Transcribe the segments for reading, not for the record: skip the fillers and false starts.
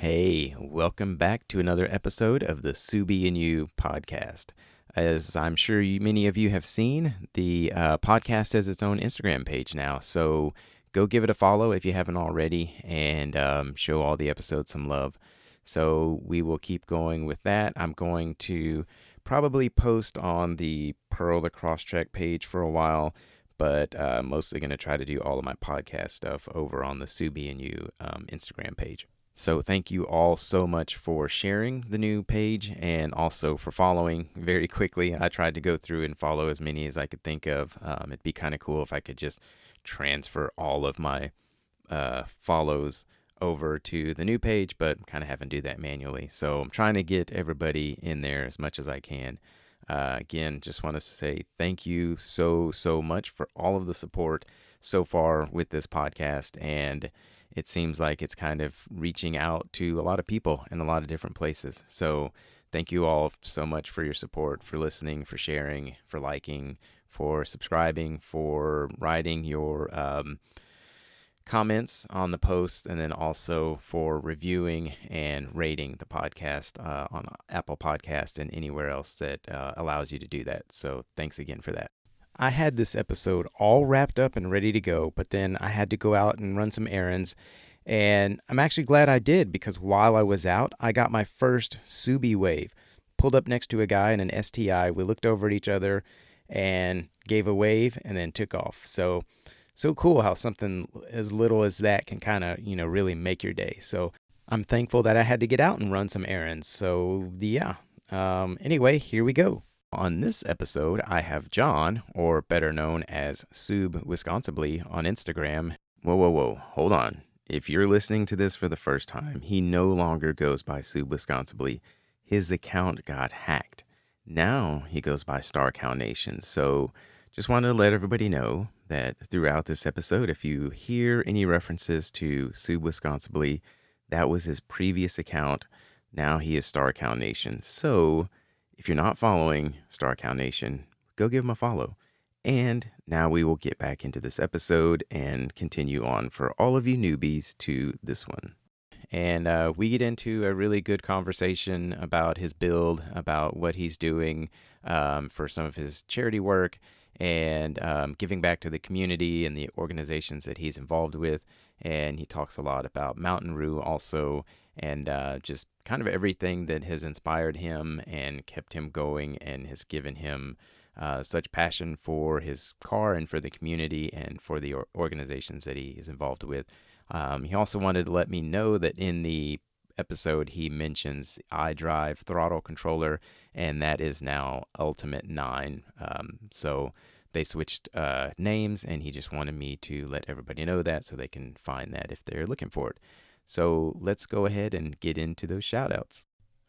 Hey, welcome back to another episode of the Subie and You podcast. As I'm sure many of you have seen, the podcast has its own Instagram page now. So go give it a follow if you haven't already and show all the episodes some love. So we will keep going with that. I'm going to probably post on the Pearl the Crosstrek page for a while, but mostly going to try to do all of my podcast stuff over on the Subie and You Instagram page. So thank you all so much for sharing the new page and also for following very quickly. I tried to go through and follow as many as I could think of. It'd be kind of cool if I could just transfer all of my follows over to the new page, but kind of having to do that manually. So I'm trying to get everybody in there as much as I can. Again, just want to say thank you so much for all of the support so far with this podcast. And it seems like it's kind of reaching out to a lot of people in a lot of different places. So thank you all so much for your support, for listening, for sharing, for liking, for subscribing, for writing your comments on the post, and then also for reviewing and rating the podcast on Apple Podcast and anywhere else that allows you to do that. So thanks again for that. I had this episode all wrapped up and ready to go, but then I had to go out and run some errands. And I'm actually glad I did, because while I was out, I got my first Subie wave. Pulled up next to a guy in an STI. We looked over at each other and gave a wave and then took off. So cool how something as little as that can kind of, really make your day. So I'm thankful that I had to get out and run some errands. So yeah. Anyway, here we go. On this episode, I have John, or better known as Sub Wisconsibly on Instagram. Whoa, hold on. If you're listening to this for the first time, he no longer goes by Sub Wisconsibly. His account got hacked. Now he goes by Starcow Nation. So just wanted to let everybody know that throughout this episode, if you hear any references to Sub Wisconsibly, that was his previous account. Now he is Starcow Nation. So if you're not following Starcow Nation, go give him a follow. And now we will get back into this episode and continue on for all of you newbies to this one. And we get into a really good conversation about his build, about what he's doing for some of his charity work, and giving back to the community and the organizations that he's involved with. And he talks a lot about Mountain Roo also, and just kind of everything that has inspired him and kept him going and has given him such passion for his car and for the community and for the organizations that he is involved with. He also wanted to let me know that in the episode he mentions iDrive throttle controller, and that is now Ultimate 9. So they switched names, and he just wanted me to let everybody know that so they can find that if they're looking for it. So let's go ahead and get into those shout outs.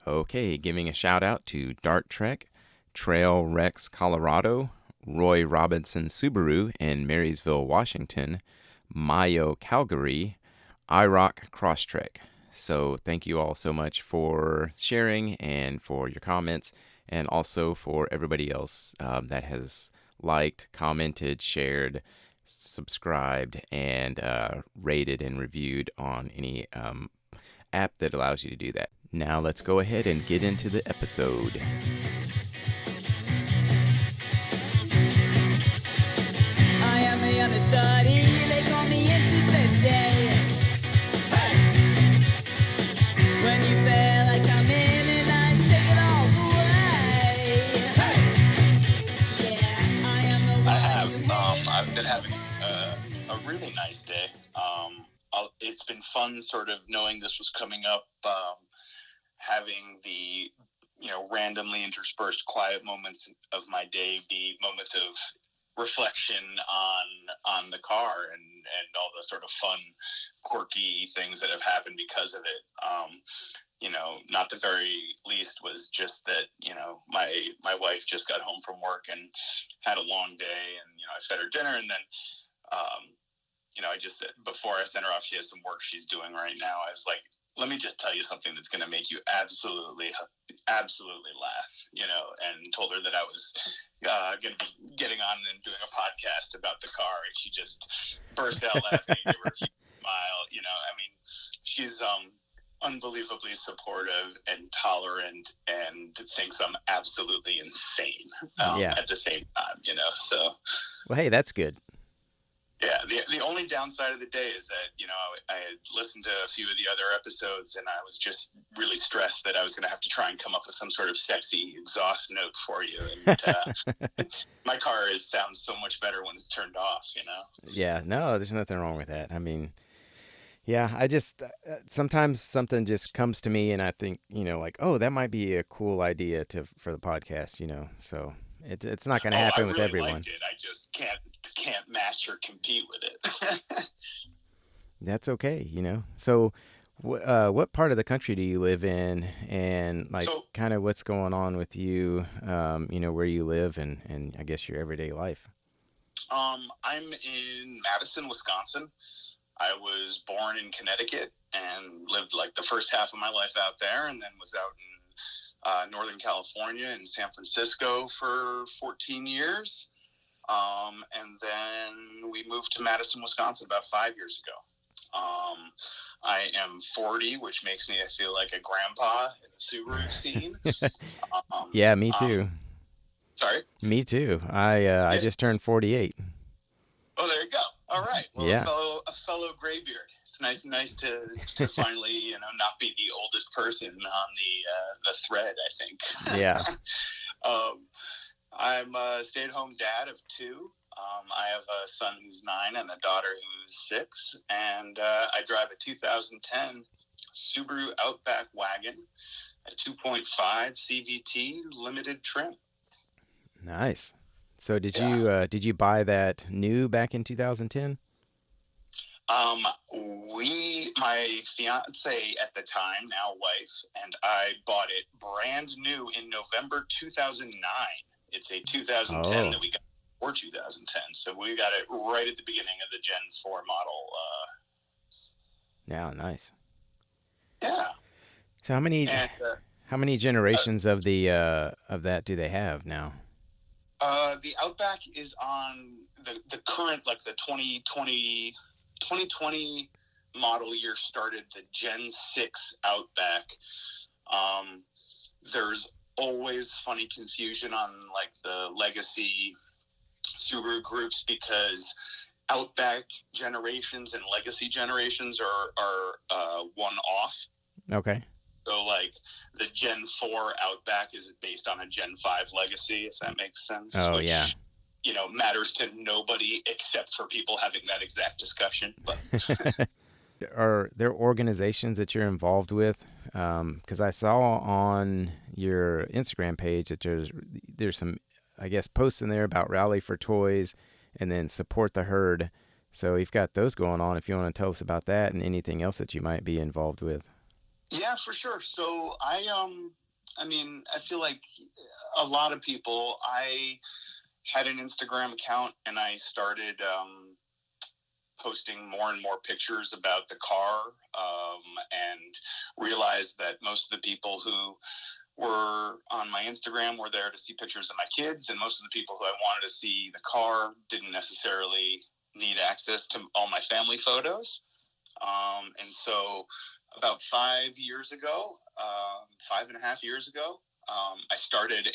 Okay, giving a shout out to Dart Trek, Trail Rex Colorado, Roy Robinson Subaru in Marysville, Washington, Mayo Calgary, iRock Crosstrek. So thank you all so much for sharing and for your comments, and also for everybody else that has liked, commented, shared, subscribed, and rated and reviewed on any app that allows you to do that. Now let's go ahead and get into the episode. I am a understudy, they call me Instant Day. Hey! When you fail, I come in and I take it all away. Hey! Yeah, I am the one. I have. I've been having a really nice day. It's been fun sort of knowing this was coming up, having the, randomly interspersed quiet moments of my day be moments of reflection on the car and all the sort of fun, quirky things that have happened because of it. Not the very least was just that, my wife just got home from work and had a long day, and, I fed her dinner, and then, I just, before I sent her off, she has some work she's doing right now. I was like, let me just tell you something that's going to make you absolutely laugh, and told her that I was going to be getting on and doing a podcast about the car, and she just burst out laughing and gave her a smile. She's unbelievably supportive and tolerant and thinks I'm absolutely insane Yeah. at the same time, So, Well, hey, that's good. yeah, the only downside of the day is that, I had listened to a few of the other episodes and I was just really stressed that I was going to have to try and come up with some sort of sexy exhaust note for you. And my car sounds so much better when it's turned off. Yeah, no, there's nothing wrong with that. I mean, yeah, I just sometimes something just comes to me and I think, like, oh, that might be a cool idea for the podcast, So it's not going to Oh, I happen with really everyone. liked it. I just can't match or compete with it. That's okay. So, what part of the country do you live in, and like, So, kind of what's going on with you, where you live, and I guess your everyday life. I'm in Madison, Wisconsin. I was born in Connecticut and lived like the first half of my life out there, and then was out in Northern California and San Francisco for 14 years. And then we moved to Madison, Wisconsin about 5 years ago. I am 40, which makes me feel like a grandpa in the Subaru scene. Yeah, me too. Sorry? Me too. I Yeah. just turned 48. Oh, there you go. All right. Well, Yeah. a fellow graybeard. It's nice to finally, not be the oldest person on the thread, I think. Yeah. I'm a stay-at-home dad of two. I have a son who's 9 and a daughter who's 6, and I drive a 2010 Subaru Outback wagon, a 2.5 CVT limited trim. Nice. So Yeah. did you buy that new back in 2010? My fiance at the time, now wife, and I bought it brand new in November 2009. It's a 2010 Oh, that we got for 2010. So we got it right at the beginning of the Gen 4 model. yeah, nice. Yeah. So And how many generations of of that do they have now? the Outback is on the current, like the 2020 model year started the Gen 6 Outback. There's always funny confusion on like the legacy Subaru groups because Outback generations and legacy generations are one off. Okay. So like the Gen 4 Outback is based on a Gen 5 legacy, if that makes sense. Oh, which, yeah. Matters to nobody except for people having that exact discussion. But Are there organizations that you're involved with? Because I saw on your Instagram page that there's some, I guess, posts in there about Rally for Toys and then Support the Herd. So you've got those going on. If you want to tell us about that and anything else that you might be involved with. yeah, for sure. So I feel like a lot of people, I had an Instagram account and I started posting more and more pictures about the car, and realized that most of the people who were on my Instagram were there to see pictures of my kids, and most of the people who I wanted to see the car didn't necessarily need access to all my family photos. And so about 5 years ago, 5.5 years ago, I started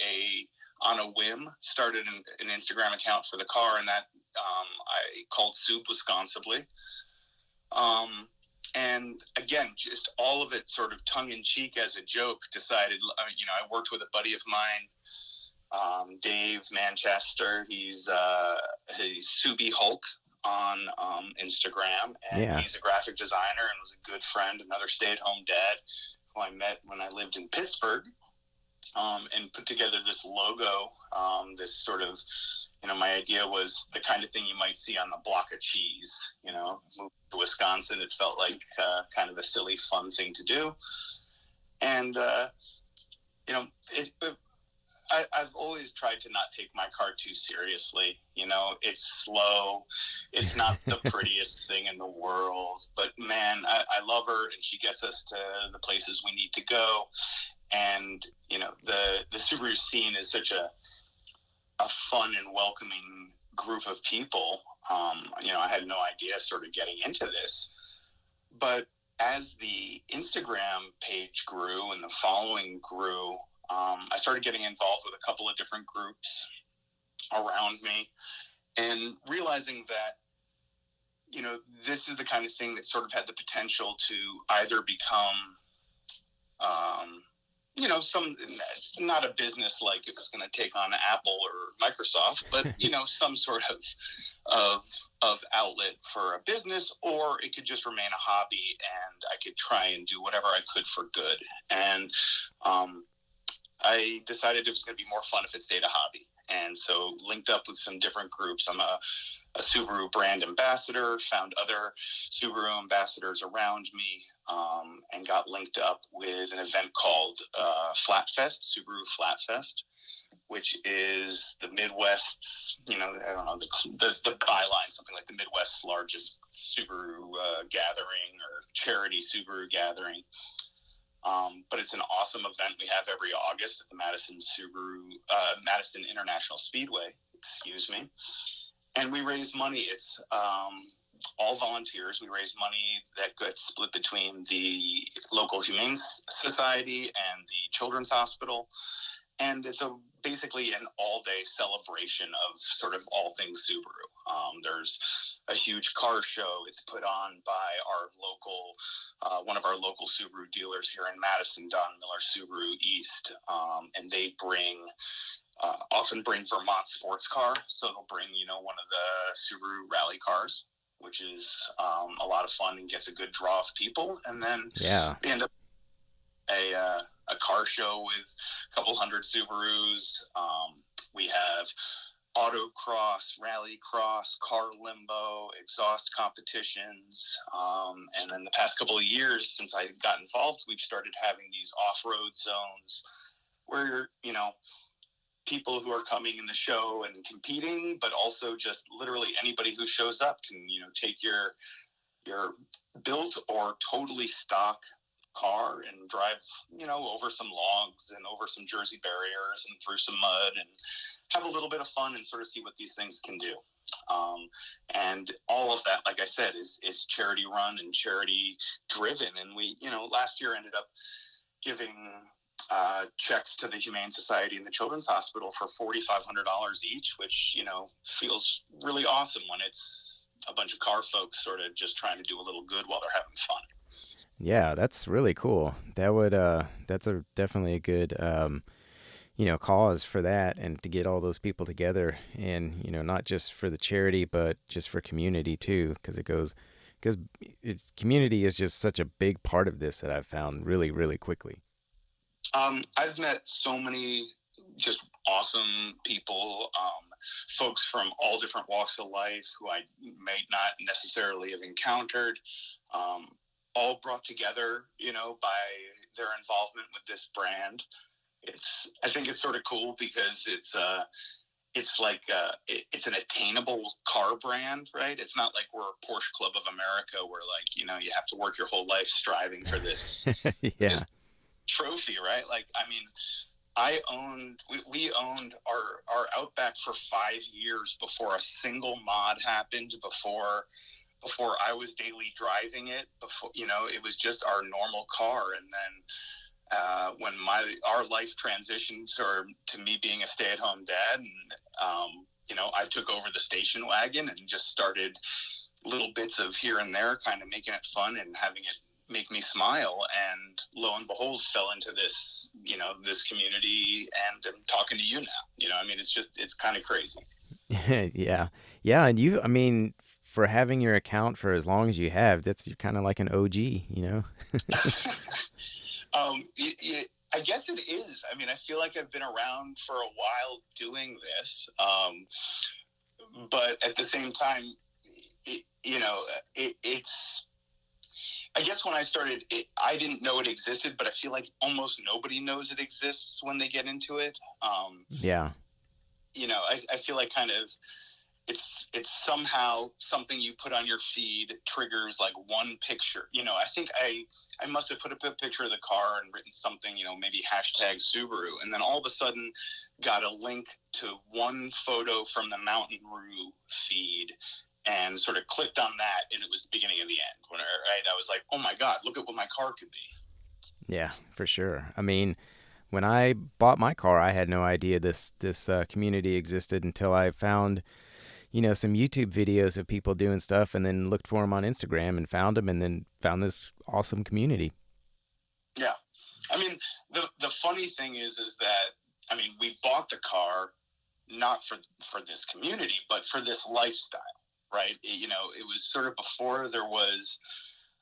on a whim, started an Instagram account for the car, and that I called Soup Wisconsinly. And again, just all of it sort of tongue-in-cheek as a joke, decided, I worked with a buddy of mine, Dave Manchester. He's Subie Hulk on Instagram, and Yeah. he's a graphic designer and was a good friend, another stay-at-home dad who I met when I lived in Pittsburgh, and put together this logo, this sort of, my idea was the kind of thing you might see on the block of cheese. Moved to Wisconsin, it felt like kind of a silly, fun thing to do. And, I've always tried to not take my car too seriously. It's slow. It's not the prettiest thing in the world. But, man, I love her, and she gets us to the places we need to go. And, the Subaru scene is such a fun and welcoming group of people. I had no idea sort of getting into this. But as the Instagram page grew and the following grew, I started getting involved with a couple of different groups around me and realizing that, this is the kind of thing that sort of had the potential to either become, not a business like it was going to take on Apple or Microsoft, but, some sort of outlet for a business, or it could just remain a hobby and I could try and do whatever I could for good. And I decided it was going to be more fun if it stayed a hobby. And so linked up with some different groups. I'm a Subaru brand ambassador, found other Subaru ambassadors around me, and got linked up with an event called Flatfest, Subaru Flatfest, which is the Midwest's, I don't know, the byline, something like the Midwest's largest Subaru gathering or charity Subaru gathering. But it's an awesome event we have every August at the Madison International Speedway, and we raise money. It's all volunteers. We raise money that gets split between the local Humane Society and the Children's Hospital. And it's basically an all-day celebration of sort of all things Subaru. There's a huge car show. It's put on by one of our local Subaru dealers here in Madison, Don Miller Subaru East. And they often bring Vermont sports car. So they'll bring, one of the Subaru rally cars, which is a lot of fun and gets a good draw of people. And then we end up a car show with a couple hundred Subarus. We have autocross, rallycross, car limbo, exhaust competitions. And then the past couple of years since I got involved, we've started having these off-road zones where, people who are coming in the show and competing, but also just literally anybody who shows up can, take your built or totally stock car and drive, over some logs and over some Jersey barriers and through some mud and have a little bit of fun and sort of see what these things can do. And all of that, like I said, is charity run and charity driven. And we, last year ended up giving checks to the Humane Society and the Children's Hospital for $4,500 each, which, feels really awesome when it's a bunch of car folks sort of just trying to do a little good while they're having fun. Yeah, that's really cool. That's definitely a good, cause for that, and to get all those people together, and not just for the charity, but just for community too, because community is just such a big part of this that I've found really, really quickly. I've met so many just awesome people, folks from all different walks of life who I may not necessarily have encountered, all brought together, by their involvement with this brand. I think it's sort of cool because it's an attainable car brand, right? It's not like we're a Porsche Club of America where you have to work your whole life striving for this, this trophy, right? We owned our Outback for 5 years before a single mod happened, before I was daily driving it, before, it was just our normal car. And then when our life transitioned to me being a stay-at-home dad, and I took over the station wagon and just started little bits of here and there, kind of making it fun and having it make me smile, and lo and behold fell into this this community, and I'm talking to you now. It's kind of crazy. Yeah, and for having your account for as long as you have, you're kind of like an OG. I guess it is. I feel like I've been around for a while doing this, but at the same time, it's. I guess when I started, I didn't know it existed, but I feel like almost nobody knows it exists when they get into it. Yeah. I feel like kind of it's somehow something you put on your feed triggers like one picture. I think I must have put up a picture of the car and written something, maybe hashtag Subaru, and then all of a sudden got a link to one photo from the Mountain Roo feed. and sort of clicked on that, and it was the beginning of the end. When I was like, oh my god, look at what my car could be. Yeah, for sure. I mean, when I bought my car, I had no idea this community existed until I found, some YouTube videos of people doing stuff, and then looked for them on Instagram and found them, and then found this awesome community. Yeah, I mean, the funny thing is that, I mean, we bought the car not for this community, but for this lifestyle, right? It was sort of before there was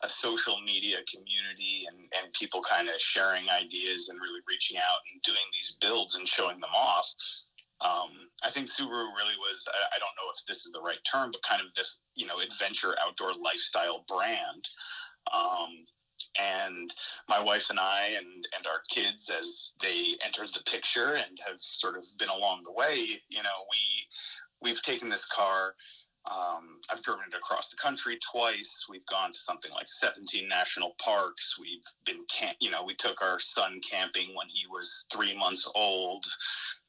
a social media community, and people kind of sharing ideas and really reaching out and doing these builds and showing them off. I think Subaru really was, I don't know if this is the right term, but kind of this, adventure outdoor lifestyle brand. Um, and my wife and I and our kids, as they entered the picture and have sort of been along the way, we've taken this car. I've driven it across the country twice. We've gone to something like 17 national parks. We've been we took our son camping when he was 3 months old.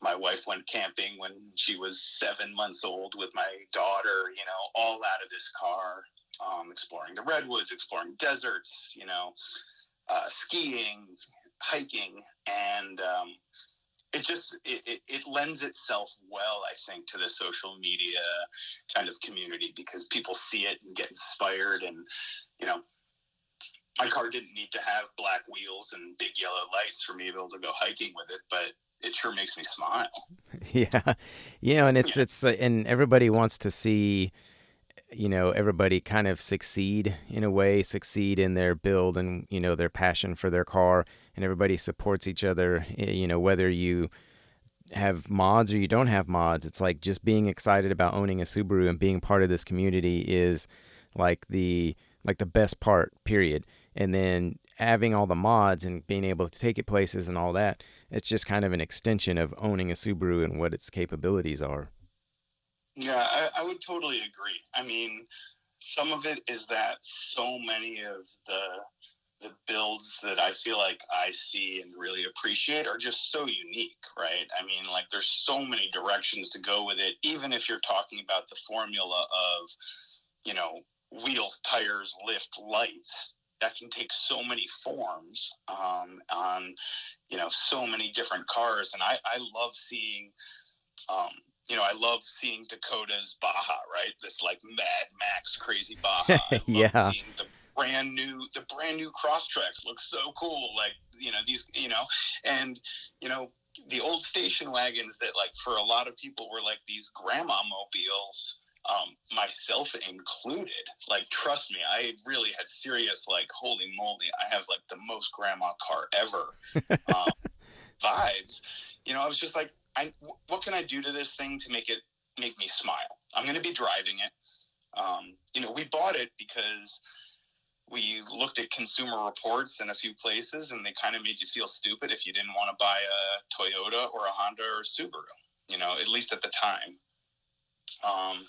My wife went camping when she was 7 months old with my daughter, all out of this car, exploring the redwoods, exploring deserts, skiing, hiking, and it lends itself well, I think, to the social media kind of community, because people see it and get inspired. And my car didn't need to have black wheels and big yellow lights for me to be able to go hiking with it, but it sure makes me smile. Yeah, and it's Yeah, it's and everybody wants to see, everybody kind of succeed in a way, succeed in their build and, their passion for their car, and everybody supports each other, whether you have mods or you don't have mods. It's like just being excited about owning a Subaru and being part of this community is like the best part, period. And then having all the mods and being able to take it places and all that, it's just kind of an extension of owning a Subaru and what its capabilities are. yeah, I would totally agree. I mean, some of it is that so many of the builds that I feel like I see and really appreciate are just so unique, right? I mean, like, there's so many directions to go with it. Even if you're talking about the formula of, you know, wheels, tires, lift, lights, that can take so many forms, on, so many different cars. And I love seeing, um, I love seeing Dakota's Baja, right? This like Mad Max crazy Baja. I love Yeah. seeing the brand new Crosstreks look so cool. Like, these, and, you know, the old station wagons that, like, for a lot of people were like these grandma mobiles, myself included. Like, trust me, I really had serious, like, holy moly, I have like the most grandma car ever, um, vibes. I was just like, what can I do to this thing to make me smile? I'm going to be driving it. We bought it because we looked at Consumer Reports in a few places, and they kind of made you feel stupid if you didn't want to buy a Toyota or a Honda or a Subaru, at least at the time. Um,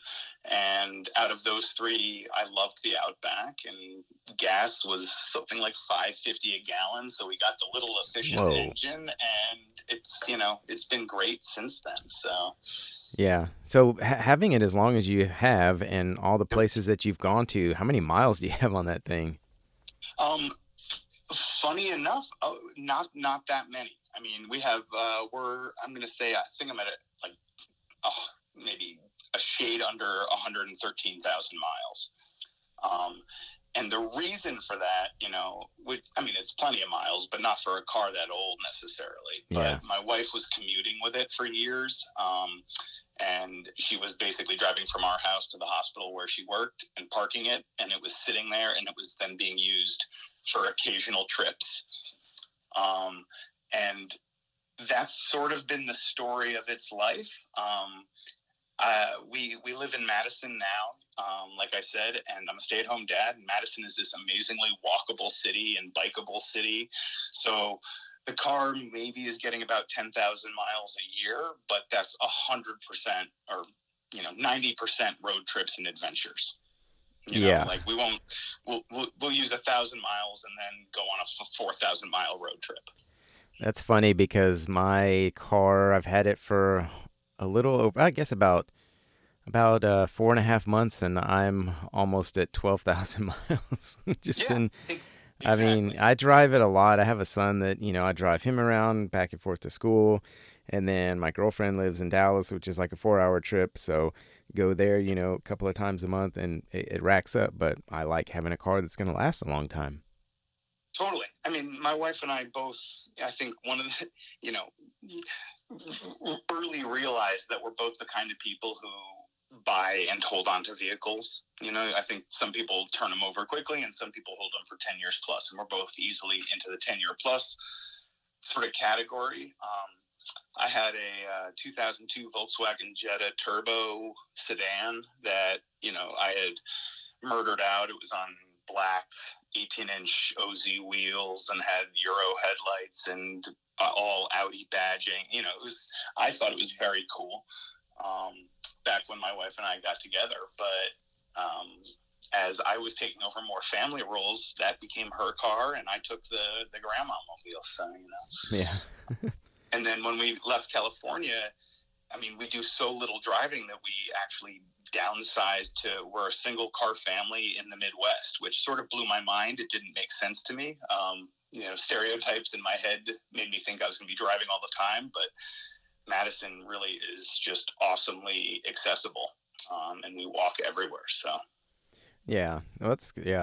and out of those three, I loved the Outback, and gas was something like $5.50 a gallon. So we got the little efficient Whoa. engine, and it's been great since then. So, Yeah. So having it as long as you have and all the yep. places that you've gone to, how many miles do you have on that thing? um, Funny enough, not that many. I mean, we have I'm going to say, I think I'm at like, maybe a shade under 113,000 miles. Um, and the reason for that, it's plenty of miles, but not for a car that old necessarily. Yeah. But my wife was commuting with it for years. And she was basically driving from our house to the hospital where she worked and parking it. And it was sitting there, and it was then being used for occasional trips. And that's sort of been the story of its life. We live in Madison now, like I said, and I'm a stay-at-home dad. And Madison is this amazingly walkable city and bikeable city. So the car maybe is getting about 10,000 miles a year, but that's 100% or 90% road trips and adventures. Yeah. Like, we'll use 1,000 miles and then go on a 4,000-mile road trip. That's funny because my car, I've had it for a little over, I guess about About 4.5 months, and I'm almost at 12,000 miles. Just Yeah, in, I mean, exactly. I drive it a lot. I have a son that, I drive him around back and forth to school. And then my girlfriend lives in Dallas, which is like a 4 hour trip. So go there, a couple of times a month and it racks up. But I like having a car that's going to last a long time. Totally. I mean, my wife and I both, I think one of the, you know, early realized that we're both the kind of people who buy and hold on to vehicles. I think some people turn them over quickly and some people hold them for 10 years plus, and we're both easily into the 10-year plus sort of category. I had a 2002 Volkswagen Jetta Turbo sedan that, I had murdered out. It was on black 18-inch OZ wheels and had Euro headlights and all Audi badging. I thought it was very cool back when my wife and I got together. But as I was taking over more family roles, that became her car, and I took the grandma mobile. So Yeah. and then when we left California, I mean, we do so little driving that we actually downsized to we're a single car family in the Midwest, which sort of blew my mind. It didn't make sense to me. Stereotypes in my head made me think I was going to be driving all the time, but Madison really is just awesomely accessible, and we walk everywhere. So Yeah. Well,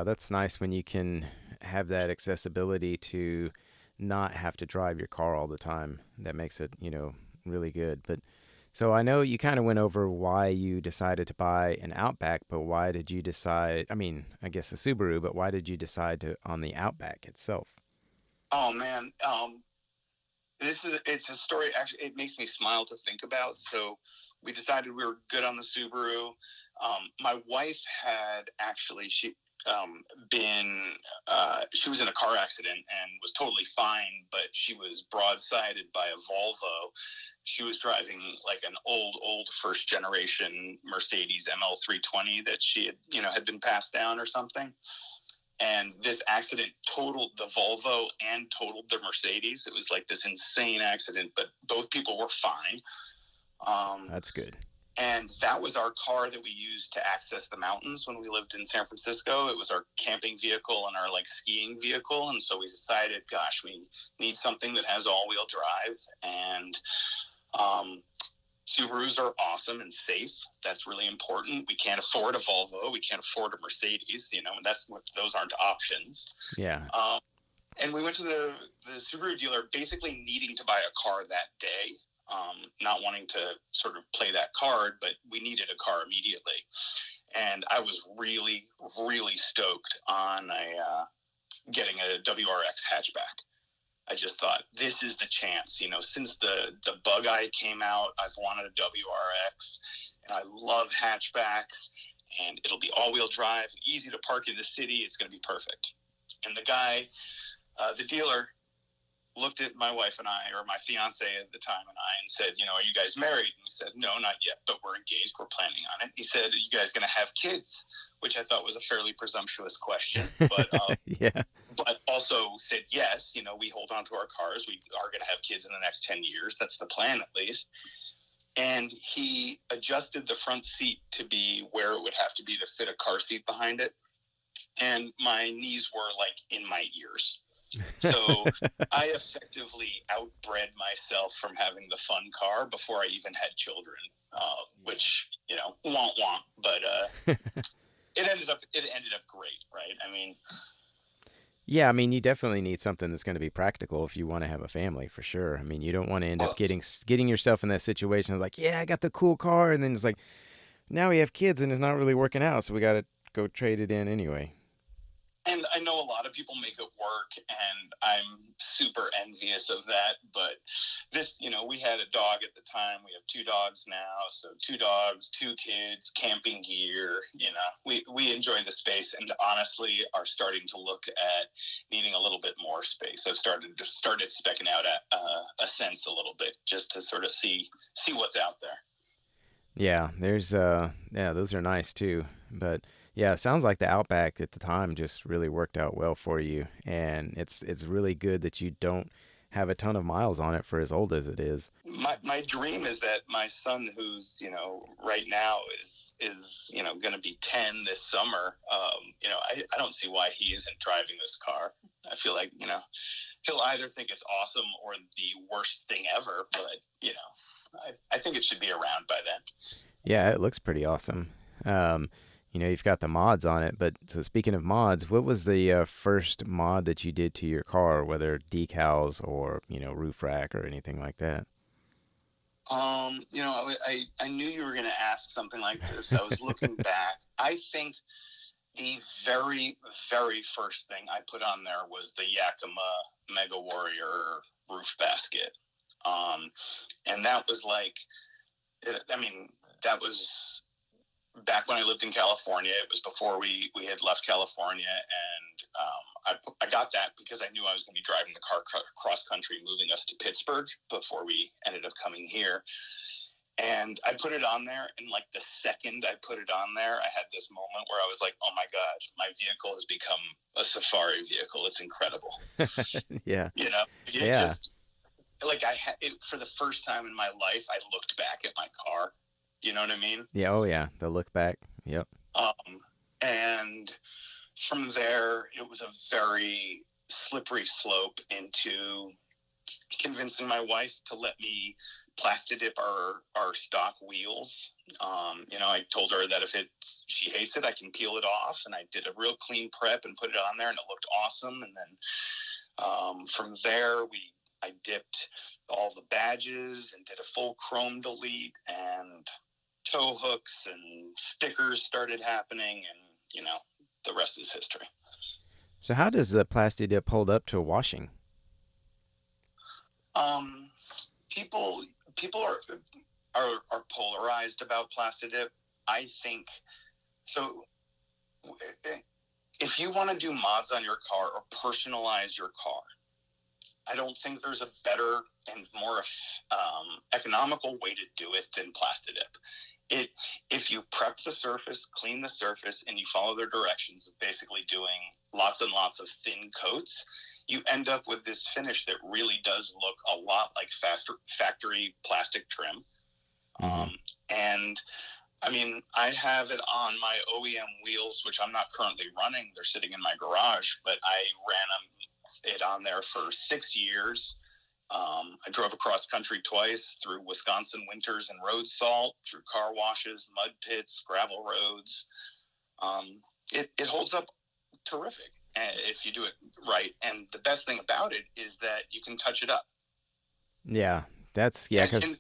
that's nice when you can have that accessibility to not have to drive your car all the time. That makes it, really good. But so I know you kind of went over why you decided to buy an Outback, but why did you decide? I mean, I guess a Subaru, but why did you decide to on the Outback itself? oh man, it's a story. Actually, it makes me smile to think about. So we decided we were good on the Subaru. My wife had actually been she was in a car accident and was totally fine, but she was broadsided by a Volvo. She was driving like an old first generation Mercedes ML320 that she had been passed down or something. And this accident totaled the Volvo and totaled the Mercedes. It was like this insane accident, but both people were fine. That's good. And that was our car that we used to access the mountains when we lived in San Francisco. It was our camping vehicle and our like skiing vehicle. And so we decided, gosh, we need something that has all-wheel drive. And Subarus are awesome and safe. That's really important. We can't afford a Volvo. We can't afford a Mercedes. And those aren't options. Yeah. And we went to the Subaru dealer basically needing to buy a car that day, not wanting to sort of play that card, but we needed a car immediately. And I was really, really stoked on getting a WRX hatchback. I just thought, this is the chance. Since the Bug Eye came out, I've wanted a WRX, and I love hatchbacks, and it'll be all-wheel drive, easy to park in the city. It's going to be perfect. And the guy, the dealer, looked at my wife and I, or my fiance at the time and I, and said, are you guys married? And we said, no, not yet, but we're engaged. We're planning on it. He said, are you guys going to have kids? Which I thought was a fairly presumptuous question, but Yeah. but also said, yes, we hold on to our cars. We are going to have kids in the next 10 years. That's the plan, at least. And he adjusted the front seat to be where it would have to be to fit a car seat behind it. And my knees were like in my ears. So I effectively outbred myself from having the fun car before I even had children, which, won't, but it ended up great, right? I mean, Yeah, I mean, you definitely need something that's going to be practical if you want to have a family, for sure. I mean, you don't want to end up well, getting yourself in that situation of like, yeah, I got the cool car, and then it's like, now we have kids and it's not really working out, so we got to go trade it in anyway. and I know a lot of people make it work, and I'm super envious of that. But this, we had a dog at the time. We have 2 dogs now. So 2 dogs, 2 kids, camping gear. We enjoy the space, and honestly are starting to look at needing a little bit more space. I've started specking out a sense a little bit just to sort of see what's out there. Yeah, those are nice too. But yeah, it sounds like the Outback at the time just really worked out well for you, and it's really good that you don't have a ton of miles on it for as old as it is. My dream is that my son, who's right now is going to be 10 this summer. I don't see why he isn't driving this car. I feel like he'll either think it's awesome or the worst thing ever, but I think it should be around by then. Yeah, it looks pretty awesome. Um, you've got the mods on it, but so speaking of mods, what was the first mod that you did to your car, whether decals or, roof rack or anything like that? I knew you were going to ask something like this. I was looking back. I think the very, very first thing I put on there was the Yakima Mega Warrior roof basket. And that was that was back when I lived in California. It was before we had left California, and I got that because I knew I was going to be driving the car cross country, moving us to Pittsburgh before we ended up coming here. And I put it on there, and like the second I put it on there, I had this moment where I was like, "Oh my God, my vehicle has become a safari vehicle. It's incredible." Yeah. Yeah. Just like I had it for the first time in my life. I looked back at my car. You know what I mean? Yeah. Oh, yeah. The look back. Yep. And from there, it was a very slippery slope into convincing my wife to let me plastidip our stock wheels. I told her that if she hates it, I can peel it off, and I did a real clean prep and put it on there, and it looked awesome. And then from there, I dipped all the badges and did a full chrome delete, and tow hooks and stickers started happening, and the rest is history. So how does the plasti dip hold up to washing? People are polarized about plastidip. I think so. If you want to do mods on your car or personalize your car, I don't think there's a better and more economical way to do it than plastidip. If you prep the surface, clean the surface, and you follow their directions of basically doing lots and lots of thin coats, you end up with this finish that really does look a lot like factory plastic trim. Mm-hmm. And I mean, I have it on my OEM wheels, which I'm not currently running. They're sitting in my garage, but I ran it on there for 6 years. I drove across country twice through Wisconsin winters and road salt, through car washes, mud pits, gravel roads. It holds up terrific if you do it right. And the best thing about it is that you can touch it up. Yeah, because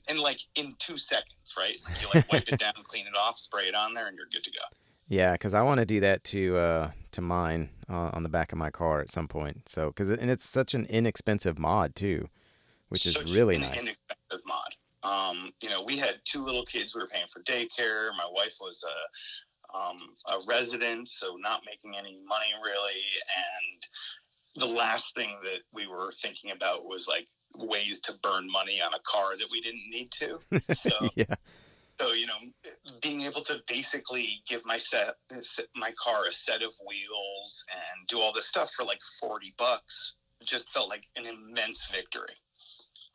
and like in 2 seconds, right? Like you like wipe it down, clean it off, spray it on there, and you're good to go. yeah, because I want to do that to mine on the back of my car at some point. So and it's such an inexpensive mod too, which is really nice. Inexpensive mod. We had 2 little kids we were paying for daycare. My wife was a resident, so not making any money really. And the last thing that we were thinking about was like ways to burn money on a car that we didn't need to. So, yeah. So, being able to basically give my car a set of wheels and do all this stuff for like $40 just felt like an immense victory.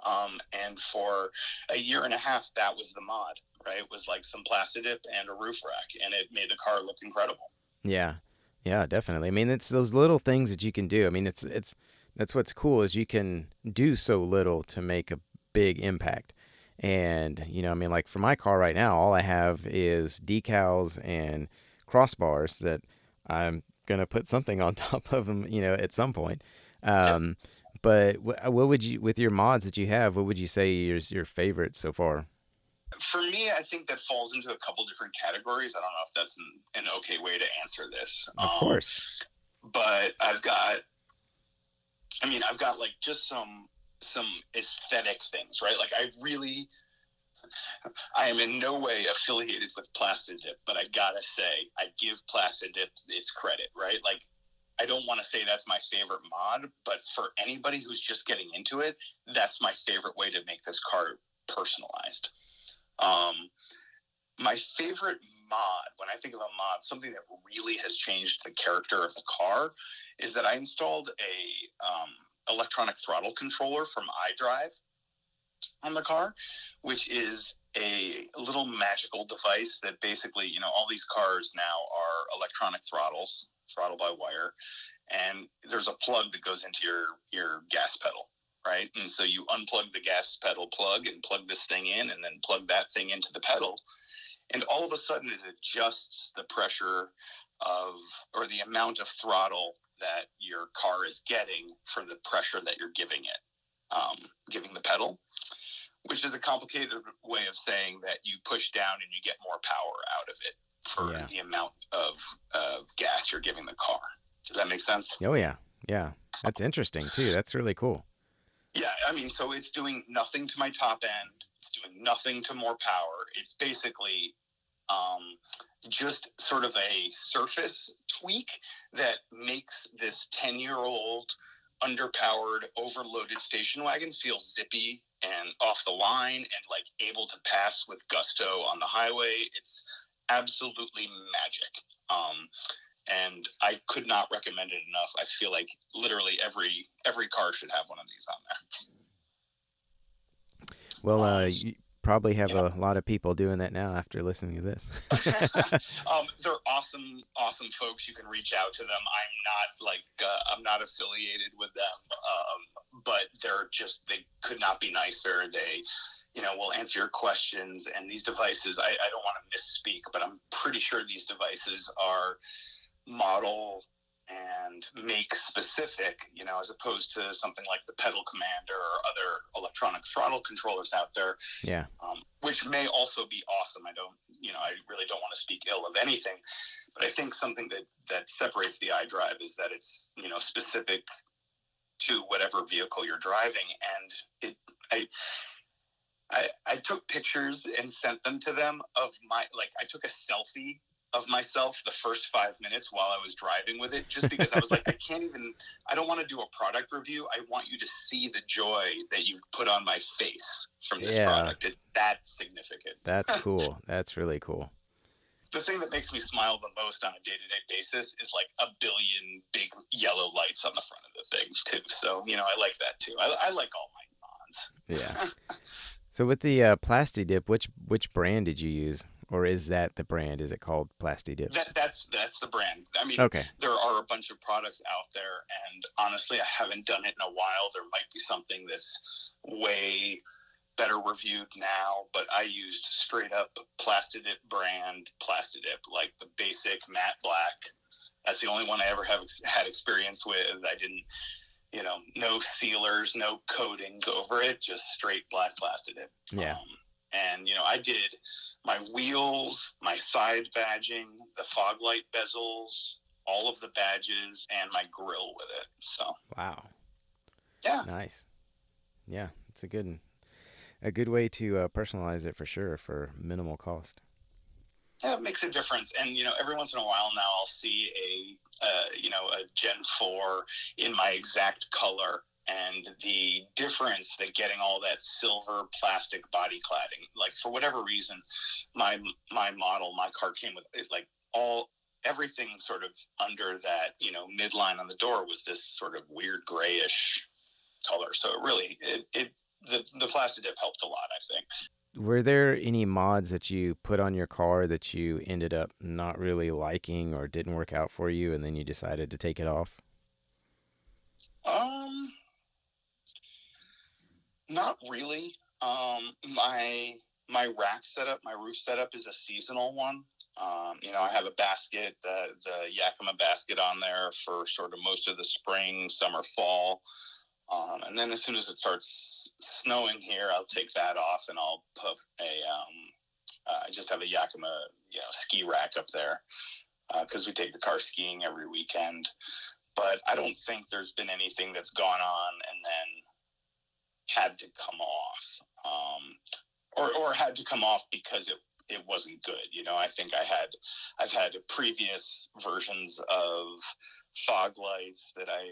And for a year and a half, that was the mod, right? It was like some plastidip and a roof rack, and it made the car look incredible. Yeah. Yeah, definitely. I mean, it's those little things that you can do. I mean, it's that's what's cool is you can do so little to make a big impact. And, I mean, like for my car right now, all I have is decals and crossbars that I'm going to put something on top of them, at some point. Um, but what would you, with your mods that you have, what would you say is your favorite so far? For me, I think that falls into a couple different categories. I don't know if that's an okay way to answer this. Of course. But I've got like just some aesthetic things, right? Like I am in no way affiliated with plastidip, but I gotta say, I give plastidip its credit, right? Like, I don't want to say that's my favorite mod, but for anybody who's just getting into it, that's my favorite way to make this car personalized. My favorite mod, when I think of a mod, something that really has changed the character of the car, is that I installed electronic throttle controller from iDrive on the car, which is a little magical device that basically, all these cars now are electronic throttles, throttle by wire, and there's a plug that goes into your gas pedal, right? And so you unplug the gas pedal plug and plug this thing in, and then plug that thing into the pedal, and all of a sudden it adjusts the pressure or the amount of throttle that your car is getting for the pressure that you're giving the pedal, which is a complicated way of saying that you push down and you get more power out of it for the amount of gas you're giving the car. Does that make sense? Oh, yeah. Yeah. That's interesting, too. That's really cool. Yeah, so it's doing nothing to my top end. It's doing nothing to more power. It's basically just sort of a surface tweak that makes this 10-year-old underpowered, overloaded station wagon feel zippy and off the line and like able to pass with gusto on the highway. It's absolutely magic. And I could not recommend it enough. I feel like literally every car should have one of these on there. Well, you probably have a lot of people doing that now after listening to this. They're awesome folks. You can reach out to them. I'm not affiliated with them, but they could not be nicer. They, will answer your questions. And these devices, I don't want to misspeak, but I'm pretty sure these devices are model and make specific, as opposed to something like the Pedal Commander or other electronic throttle controllers out there. Yeah. Which may also be awesome. I really don't want to speak ill of anything, but I think something that separates the iDrive is that it's, specific to whatever vehicle you're driving. And I took pictures and sent them to them of I took a selfie of myself the first 5 minutes while I was driving with it, just because I was like, I don't want to do a product review. I want you to see the joy that you've put on my face from this product. It's that significant. That's cool. That's really cool. The thing that makes me smile the most on a day-to-day basis is like a billion big yellow lights on the front of the thing too. So, I like that too. I like all my mods. Yeah. So with the Plastidip, which brand did you use? Or is that the brand? Is it called Plastidip? That's the brand. Okay. There are a bunch of products out there, and honestly, I haven't done it in a while. There might be something that's way better reviewed now, but I used straight up Plastidip brand Plastidip, like the basic matte black. That's the only one I ever had experience with. I didn't, no sealers, no coatings over it, just straight black Plastidip. Yeah. And, I did my wheels, my side badging, the fog light bezels, all of the badges, and my grill with it. So. Wow. Yeah. Nice. Yeah, it's a good way to personalize it for sure for minimal cost. Yeah, it makes a difference. And, every once in a while now I'll see a Gen 4 in my exact color. And the difference that getting all that silver plastic body cladding, like for whatever reason, my car came with it, like everything sort of under that, midline on the door was this sort of weird grayish color. So it really, the Plastidip helped a lot, I think. Were there any mods that you put on your car that you ended up not really liking or didn't work out for you, and then you decided to take it off? Not really. My rack setup, my roof setup is a seasonal one. I have a basket, the Yakima basket on there for sort of most of the spring, summer, fall. And then as soon as it starts snowing here, I'll take that off and I'll put I just have a Yakima, ski rack up there, because we take the car skiing every weekend. But I don't think there's been anything that's gone on and then had to come off, or had to come off because it wasn't good. I think I've had previous versions of fog lights that I,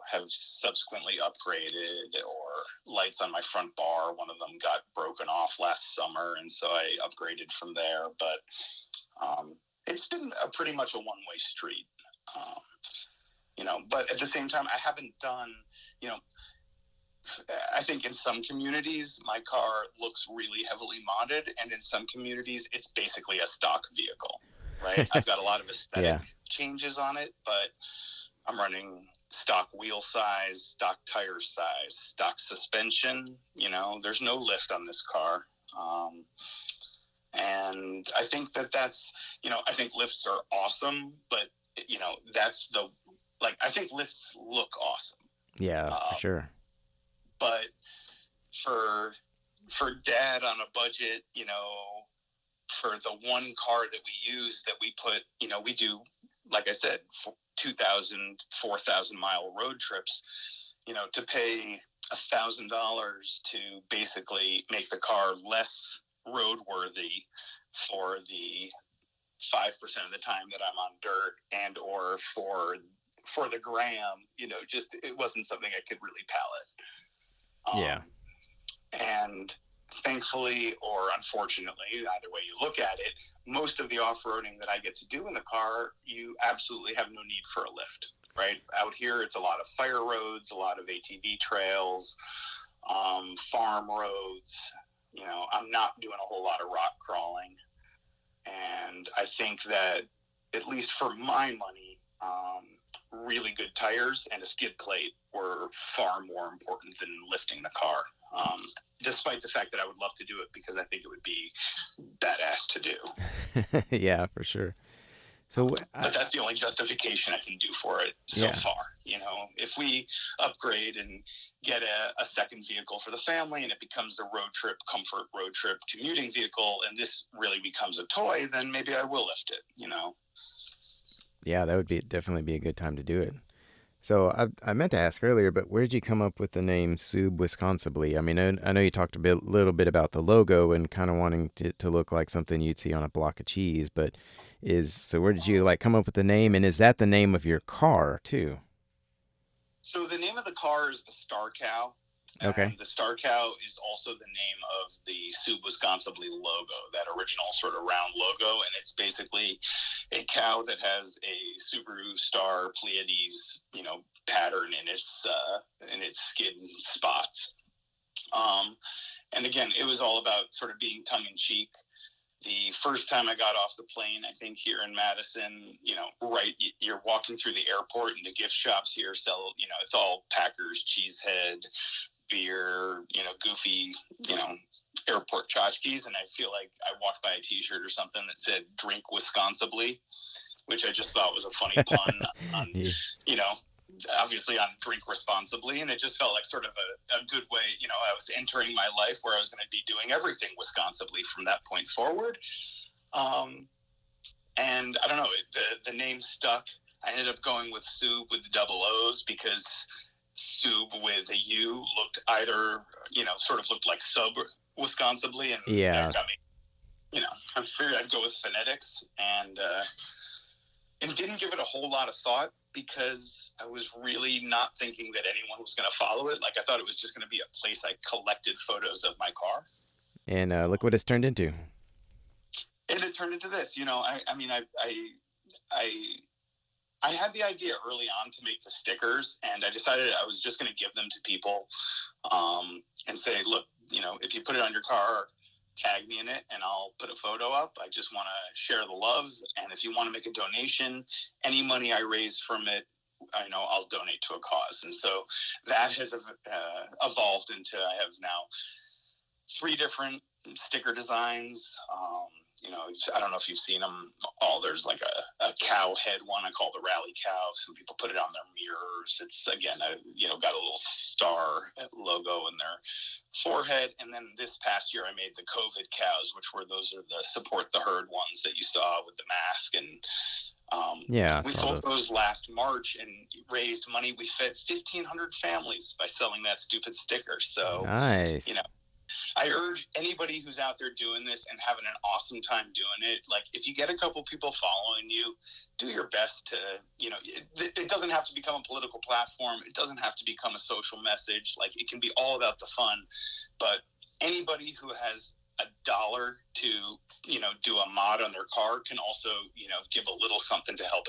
have subsequently upgraded, or lights on my front bar. One of them got broken off last summer, and so I upgraded from there. But it's been pretty much a one-way street. but at the same time, I haven't done, you know, I think in some communities, my car looks really heavily modded, and in some communities, it's basically a stock vehicle, right? I've got a lot of aesthetic Yeah. changes on it, but I'm running stock wheel size, stock tire size, stock suspension. There's no lift on this car. And I think that's, I think lifts are awesome, but, I think lifts look awesome. Yeah, for sure. But for dad on a budget, for the one car that we use that we put, we do, like I said, 2,000, 4,000 mile road trips, to pay $1,000 to basically make the car less roadworthy for the 5% of the time that I'm on dirt and or for the gram, just it wasn't something I could really palate. Yeah. And thankfully, or unfortunately, either way you look at it, most of the off-roading that I get to do in the car, you absolutely have no need for a lift, right? Out here, it's a lot of fire roads, a lot of ATV trails, farm roads. I'm not doing a whole lot of rock crawling. And I think that, at least for my money, really good tires and a skid plate were far more important than lifting the car, despite the fact that I would love to do it because I think it would be badass to do. Yeah, for sure. So, but that's the only justification I can do for it so far. If we upgrade and get a second vehicle for the family and it becomes the comfort road trip commuting vehicle, and this really becomes a toy, then maybe I will lift it, Yeah, that would definitely be a good time to do it. So I meant to ask earlier, but where did you come up with the name Sub Wisconsibly? I mean, I know you talked little bit about the logo and kind of wanting to look like something you'd see on a block of cheese, but where did you come up with the name, and is that the name of your car too? So the name of the car is the Starcow. Okay. And the Starcow is also the name of the Sub Wisconsibly logo, that original sort of round logo, and it's basically a cow that has a Subaru Star Pleiades, pattern in its skin spots. And again, it was all about sort of being tongue in cheek. The first time I got off the plane, I think here in Madison, you're walking through the airport and the gift shops here sell, it's all Packers, Cheesehead, beer, goofy, airport tchotchkes. And I feel like I walked by a t-shirt or something that said "Drink Wisconsibly," which I just thought was a funny pun on, obviously on "Drink Responsibly." And it just felt like sort of a good way, I was entering my life where I was going to be doing everything Wisconsibly from that point forward. And I don't know, the name stuck. I ended up going with Sub with the double O's because Sub with a U looked sort of looked like Sub Wisconsibly, and that got me, I figured I'd go with phonetics, and didn't give it a whole lot of thought because I was really not thinking that anyone was going to follow it. Like, I thought it was just going to be a place I collected photos of my car. And look what it's turned into. And it turned into this, I had the idea early on to make the stickers, and I decided I was just going to give them to people and say, look, if you put it on your car, tag me in it and I'll put a photo up. I just want to share the love. And if you want to make a donation, any money I raise from it, I'll donate to a cause. And so that has evolved into, I have now 3 different sticker designs. I don't know if you've seen them all. There's like a cow head one I call the Rally Cow. Some people put it on their mirrors. It's, again, got a little star logo in their forehead. And then this past year I made the COVID cows, which were those are the support the herd ones that you saw with the mask. And we sold those last March and raised money. We fed 1,500 families by selling that stupid sticker. So nice. I urge anybody who's out there doing this and having an awesome time doing it, like, if you get a couple people following you, do your best to, it doesn't have to become a political platform. It doesn't have to become a social message. Like, it can be all about the fun. But anybody who has $1 to, do a mod on their car can also, give a little something to help,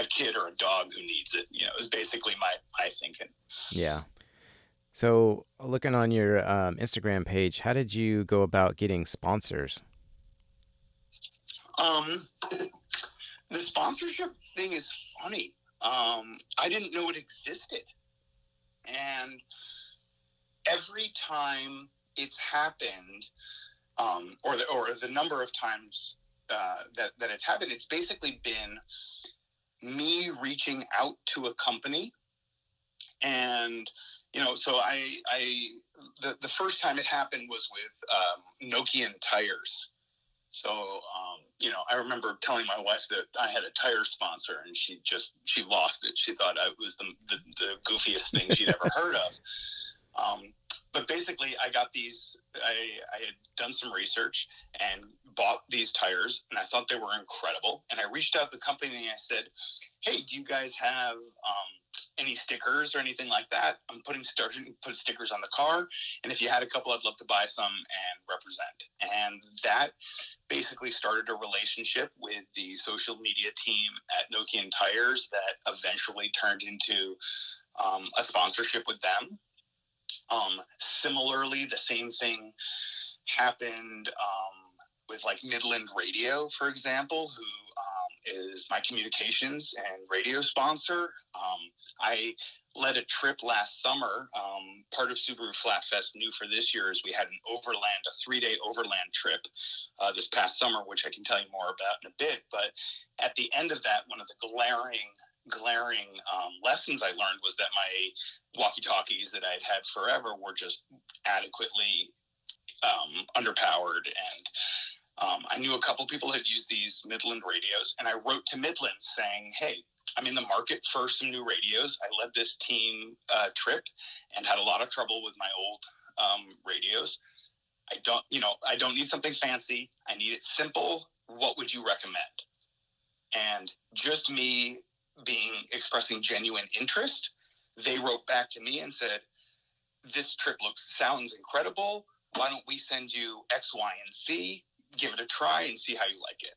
a kid or a dog who needs it, is basically my thinking. Yeah. So, looking on your Instagram page, how did you go about getting sponsors? The sponsorship thing is funny. I didn't know it existed. And every time it's happened, or the number of times that it's happened, it's basically been me reaching out to a company. And, so the first time it happened was with Nokian tires. So, I remember telling my wife that I had a tire sponsor, and she lost it. She thought I was the goofiest thing she'd ever heard of. But basically, I got these. I had done some research and bought these tires, and I thought they were incredible. And I reached out to the company and I said, "Hey, do you guys have any stickers or anything like that? I'm put stickers on the car, and if you had a couple, I'd love to buy some and represent." And that basically started a relationship with the social media team at Nokian Tires that eventually turned into a sponsorship with them. Similarly, the same thing happened with like Midland Radio, for example, who is my communications and radio sponsor. I led a trip last summer. Part of Subaru Flatfest new for this year is we had a 3-day overland trip this past summer, which I can tell you more about in a bit. But at the end of that, one of the glaring lessons I learned was that my walkie-talkies that I'd had forever were just adequately underpowered, and I knew a couple people had used these Midland radios, and I wrote to Midland saying, "Hey, I'm in the market for some new radios. I led this team trip and had a lot of trouble with my old radios. I don't need something fancy. I need it simple. What would you recommend?" And just me expressing genuine interest, they wrote back to me and said, "This trip sounds incredible. Why don't we send you X, Y, and Z? Give it a try and see how you like it."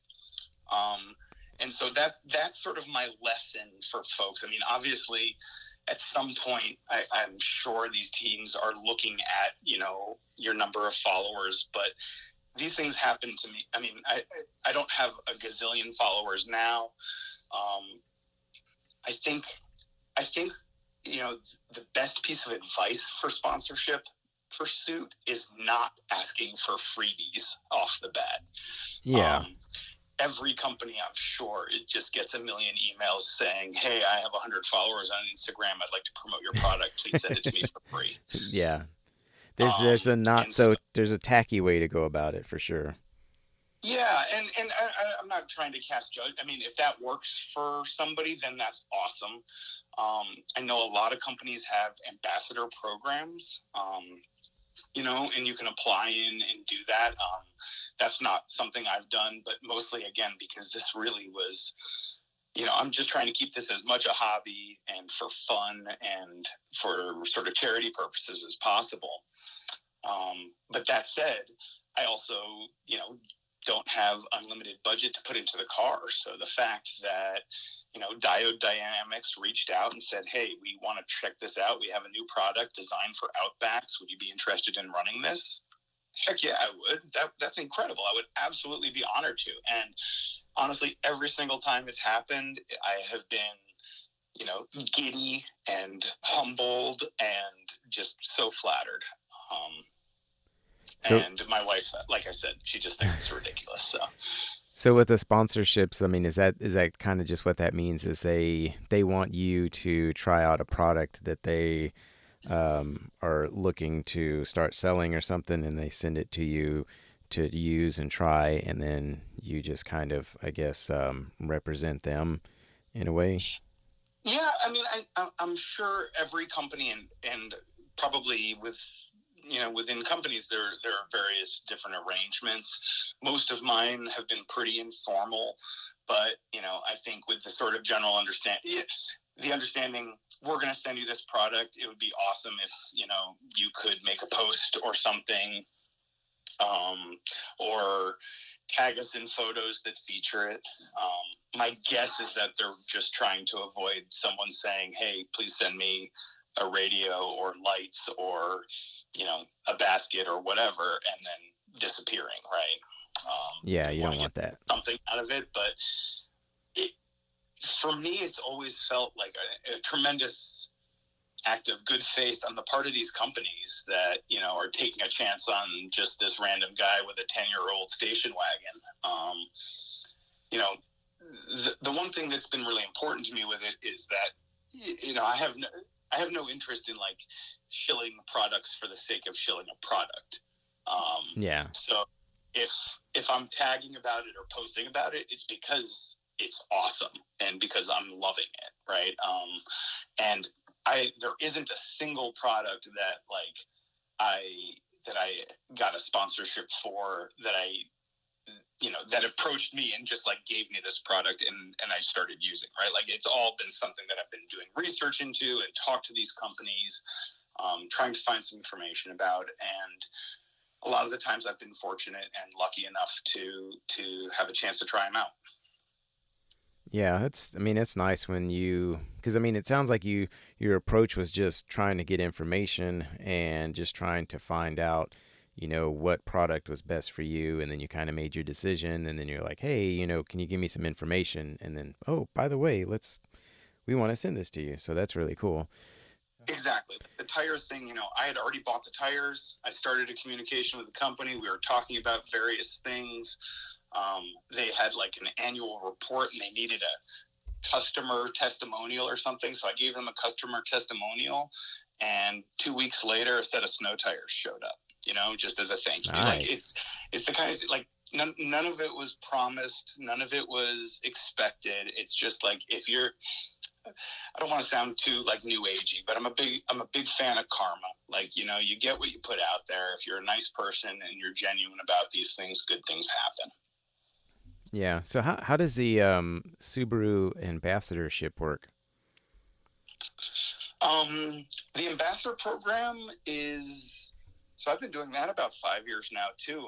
And so that's sort of my lesson for folks. I mean, obviously, at some point, I'm sure these teams are looking at, your number of followers, but these things happen to me. I mean, I don't have a gazillion followers now. I think, the best piece of advice for sponsorship pursuit is not asking for freebies off the bat. Yeah. Every company, I'm sure, it just gets a million emails saying, "Hey, I have 100 followers on Instagram. I'd like to promote your product. Please send it to me for free." Yeah. There's a tacky way to go about it for sure. Yeah, and I'm not trying to cast judge. I mean, if that works for somebody, then that's awesome. I know a lot of companies have ambassador programs, and you can apply in and do that. That's not something I've done, but mostly, again, because this really was, I'm just trying to keep this as much a hobby and for fun and for sort of charity purposes as possible. But that said, I also, don't have unlimited budget to put into the car. So the fact that, Diode Dynamics reached out and said, "Hey, we want to check this out. We have a new product designed for Outbacks. Would you be interested in running this?" Heck yeah, I would. That's incredible. I would absolutely be honored to. And honestly, every single time it's happened, I have been, giddy and humbled and just so flattered. And my wife, like I said, she just thinks it's ridiculous. So with the sponsorships, I mean, is that kind of just what that means? Is they want you to try out a product that they are looking to start selling or something, and they send it to you to use and try, and then you just kind of, I guess, represent them in a way? Yeah, I mean, I'm sure every company and probably within companies, there are various different arrangements. Most of mine have been pretty informal, but, I think with the sort of general understanding, we're going to send you this product. It would be awesome if, you could make a post or something or tag us in photos that feature it. My guess is that they're just trying to avoid someone saying, hey, please send me a radio or lights or, a basket or whatever, and then disappearing, right? Yeah, They you want don't to get want that. something out of it, but for me, it's always felt like a tremendous act of good faith on the part of these companies that, are taking a chance on just this random guy with a 10-year-old station wagon. The one thing that's been really important to me with it is that, I have no interest in like shilling products for the sake of shilling a product. Yeah. So if I'm tagging about it or posting about it, it's because it's awesome and because I'm loving it, right? And there isn't a single product that I got a sponsorship for that that approached me and just like gave me this product and I started using, right? Like it's all been something that I've been doing research into and talked to these companies, trying to find some information about. And a lot of the times I've been fortunate and lucky enough to have a chance to try them out. Yeah, it's nice when because it sounds like your approach was just trying to get information and just trying to find out, what product was best for you, and then you kind of made your decision, and then you're like, hey, can you give me some information? And then, oh, by the way, we want to send this to you. So that's really cool. Exactly. The tire thing, I had already bought the tires. I started a communication with the company. We were talking about various things. They had like an annual report and they needed a customer testimonial or something. So I gave them a customer testimonial, and 2 weeks later, a set of snow tires showed up, just as a thank you. Nice. Like it's the kind of like, none of it was promised. None of it was expected. It's just like, I don't want to sound too like new agey, but I'm a big fan of karma. Like, you get what you put out there. If you're a nice person and you're genuine about these things, good things happen. Yeah. So how does the Subaru ambassadorship work? The ambassador program so I've been doing that about 5 years now too.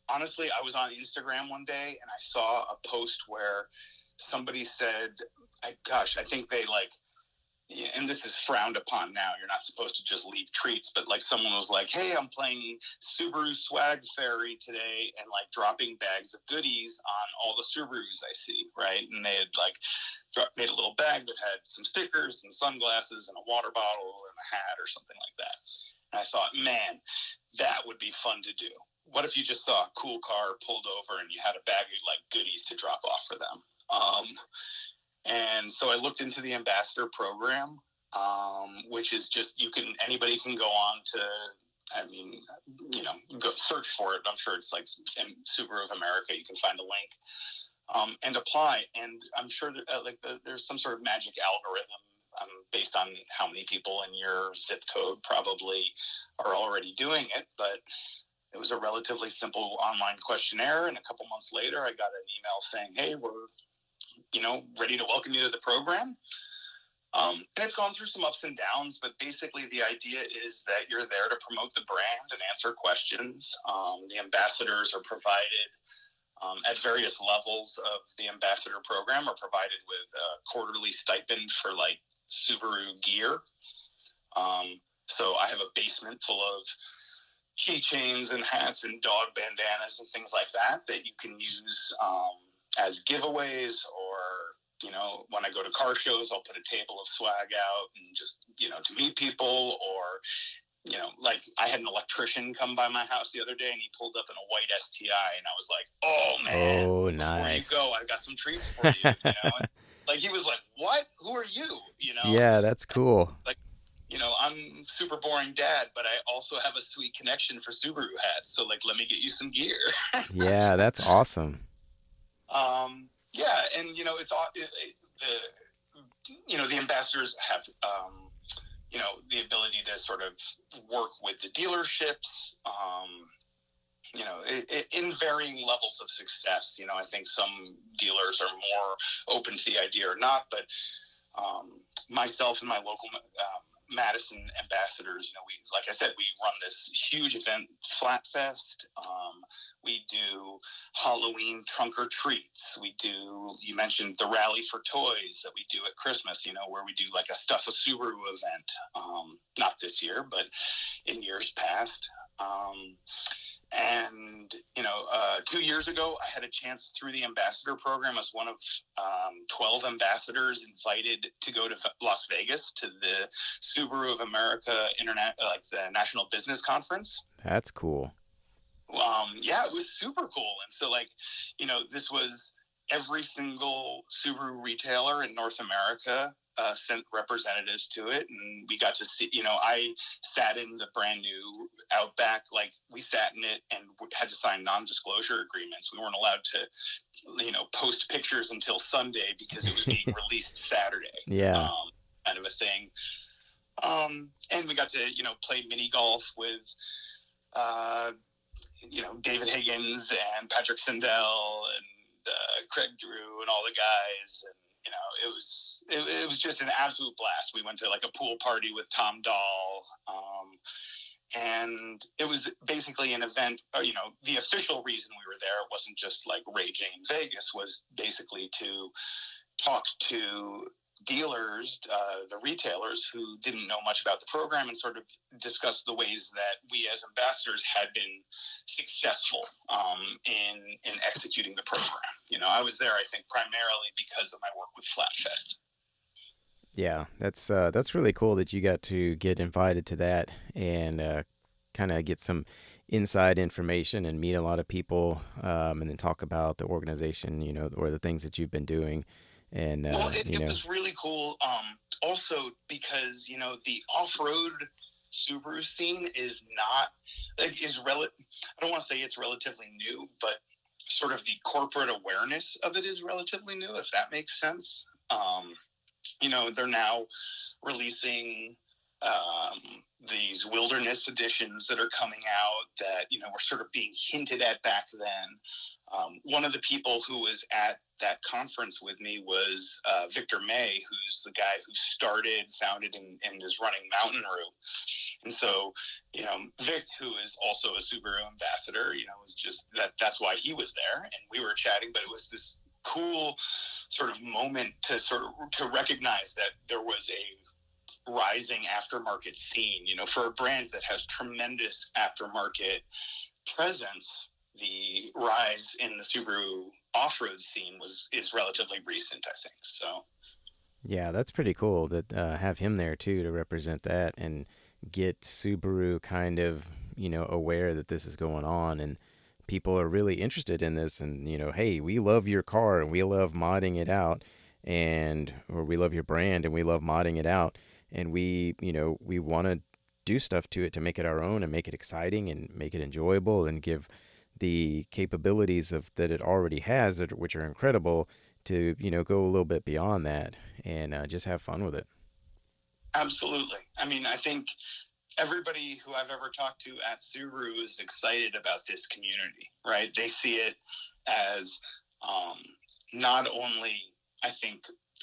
Honestly, I was on Instagram one day and I saw a post where somebody said, I think they and this is frowned upon now. You're not supposed to just leave treats, but like someone was like, hey, I'm playing Subaru Swag Fairy today and like dropping bags of goodies on all the Subarus I see, right? And they had like made a little bag that had some stickers and sunglasses and a water bottle and a hat or something like that. And I thought, man, that would be fun to do. What if you just saw a cool car pulled over and you had a bag of like goodies to drop off for them? And so I looked into the ambassador program, which is just anybody can go on to, go search for it. I'm sure it's like Subaru of America. You can find a link and apply. And I'm sure that, there's some sort of magic algorithm based on how many people in your zip code probably are already doing it. But it was a relatively simple online questionnaire. And a couple months later, I got an email saying, hey, we're ready to welcome you to the program. And it's gone through some ups and downs, but basically the idea is that you're there to promote the brand and answer questions. The ambassadors are provided at various levels of the ambassador program, are provided with a quarterly stipend for like Subaru gear. So I have a basement full of keychains and hats and dog bandanas and things like that you can use as giveaways, or when I go to car shows, I'll put a table of swag out and just to meet people. Or like I had an electrician come by my house the other day and he pulled up in a white STI and I was like, oh man, Oh, before nice. you go, I've got some treats for you. Like he was like, what, who are you? Yeah, that's cool. Like, I'm super boring dad, but I also have a sweet connection for Subaru hats. So like, let me get you some gear. Yeah, that's awesome. Yeah, and the ambassadors have the ability to sort of work with the dealerships, in varying levels of success. I think some dealers are more open to the idea or not, but myself and my local Madison ambassadors, we, like I said, we run this huge event, Flatfest. We do Halloween trunk or treats. We do, you mentioned the Rally for Toys that we do at Christmas, where we do like a Stuff a Subaru event. Not this year, but in years past. And 2 years ago, I had a chance through the ambassador program as one of 12 ambassadors invited to go to Las Vegas to the Subaru of America the National Business Conference. That's cool. Yeah, it was super cool. And so this was every single Subaru retailer in North America sent representatives to it, and we got to see, I sat in the brand new Outback, like we sat in it and had to sign non-disclosure agreements. We weren't allowed to, post pictures until Sunday because it was being released Saturday. Yeah. Kind of a thing. And we got to, play mini golf with, David Higgins and Patrick Sindel and Craig Drew and all the guys, and it was just an absolute blast. We went to like a pool party with Tom Dahl, and it was basically an event. The official reason we were there wasn't just like raging in Vegas, was basically to talk to dealers, the retailers who didn't know much about the program, and sort of discuss the ways that we as ambassadors had been successful in executing the program. I was there, I think, primarily because of my work with Flatfest. Yeah, that's really cool that you got to get invited to that and kind of get some inside information and meet a lot of people, and then talk about the organization, or the things that you've been doing. And it was really cool. Also because the off-road Subaru scene is not I don't want to say it's relatively new, but sort of the corporate awareness of it is relatively new, if that makes sense. They're now releasing these wilderness editions that are coming out that were sort of being hinted at back then. One of the people who was at that conference with me was Victor May, who's the guy who founded and is running Mountain Route. And so, Vic, who is also a Subaru ambassador, was just that's why he was there, and we were chatting. But it was this cool sort of moment to recognize that there was a rising aftermarket scene. For a brand that has tremendous aftermarket presence, the rise in the Subaru off-road scene is relatively recent, I think. So, yeah, that's pretty cool that have him there too to represent that and get Subaru kind of aware that this is going on, and people are really interested in this, and hey, we love your car and we love modding it out, or we love your brand and we love modding it out, and we want to do stuff to it to make it our own and make it exciting and make it enjoyable and give the capabilities that it already has, which are incredible, to go a little bit beyond that and just have fun with it. Absolutely. I mean, I think everybody who I've ever talked to at Subaru is excited about this community, right? They see it as not only,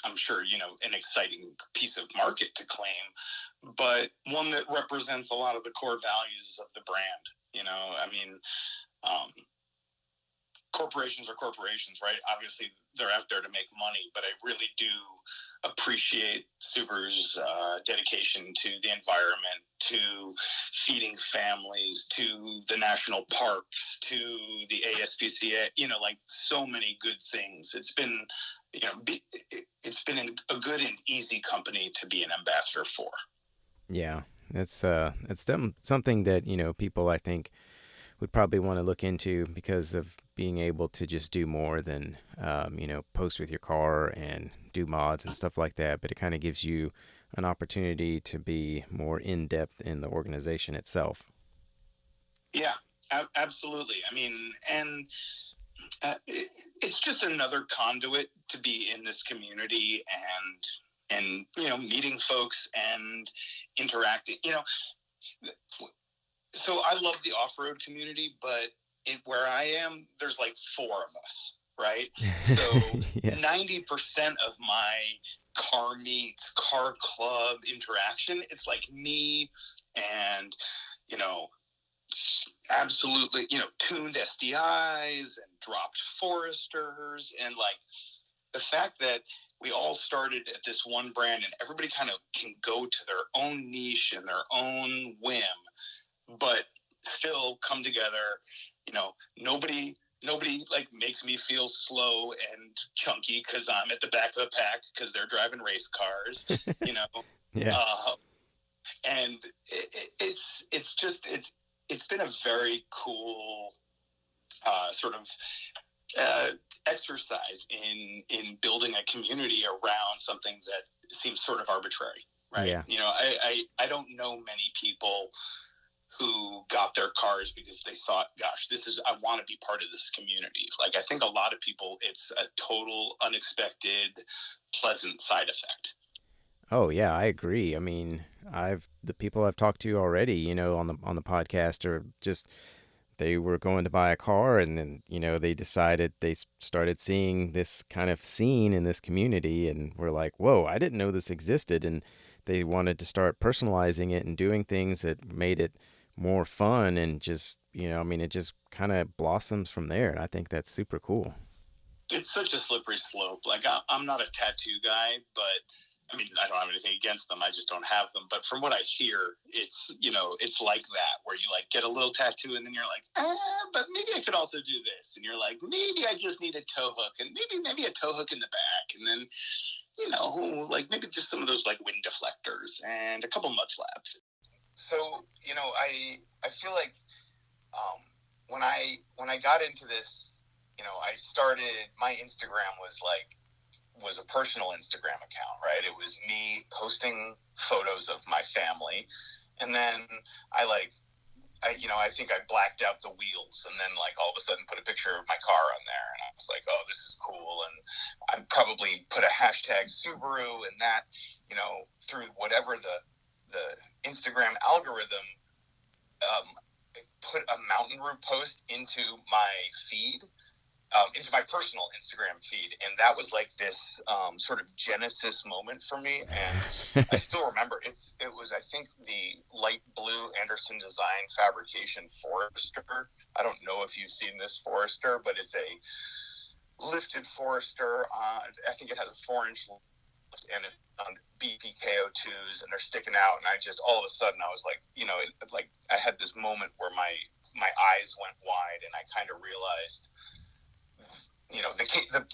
I'm sure, an exciting piece of market to claim, but one that represents a lot of the core values of the brand. I mean, corporations are corporations, right? Obviously, they're out there to make money, but I really do appreciate Subaru's dedication to the environment, to feeding families, to the national parks, to the ASPCA, like so many good things. It's been, it's been a good and easy company to be an ambassador for. Yeah, it's something that people, I think, would probably want to look into because of being able to just do more than post with your car and do mods and stuff like that. But it kind of gives you an opportunity to be more in depth in the organization itself. Yeah, absolutely. I mean, and it's just another conduit to be in this community and meeting folks and interacting. So I love the off-road community, but where I am, there's like 4 of us, right? So Yeah. 90% of my car meets, car club interaction, it's like me and, you know, absolutely, tuned SDIs and dropped Foresters, and like the fact that we all started at this one brand and everybody kind of can go to their own niche and their own whim, but still come together. Nobody like makes me feel slow and chunky because I'm at the back of the pack because they're driving race cars, you know. Yeah. Uh, and it's been a very cool sort of uh, exercise in building a community around something that seems sort of arbitrary, right? Yeah. I don't know many people who got their cars because they thought, gosh, I want to be part of this community. Like, I think a lot of people, it's a total unexpected, pleasant side effect. Oh yeah, I agree. I mean, the people I've talked to already, on the podcast are just they were going to buy a car and then, they decided started seeing this kind of scene in this community and were like, "Whoa, I didn't know this existed." And they wanted to start personalizing it and doing things that made it more fun and just, I mean, it just kind of blossoms from there. And I think that's super cool. It's such a slippery slope. Like, I'm not a tattoo guy, but I mean, I don't have anything against them. I just don't have them. But from what I hear, it's like that, where you like get a little tattoo and then you're like, but maybe I could also do this. And you're like, maybe I just need a tow hook, and maybe a tow hook in the back. And then, like maybe just some of those like wind deflectors and a couple mud flaps. So, I feel like, when I got into this, I started, my Instagram was a personal Instagram account, right? It was me posting photos of my family, and then I think I blacked out the wheels, and then like all of a sudden put a picture of my car on there, and I was like, oh, this is cool, and I probably put a hashtag Subaru, and that, through whatever the Instagram algorithm, put a Mountain Route post into my feed, into my personal Instagram feed, and that was like this sort of genesis moment for me. And I still remember it was, I think, the light blue Anderson Design Fabrication Forester. I don't know if you've seen this Forester, but it's a lifted Forester. I think it has a 4-inch lift, and it's on BPKO2s, and they're sticking out. And I just, all of a sudden, I was like, like I had this moment where my eyes went wide, and I kind of realized,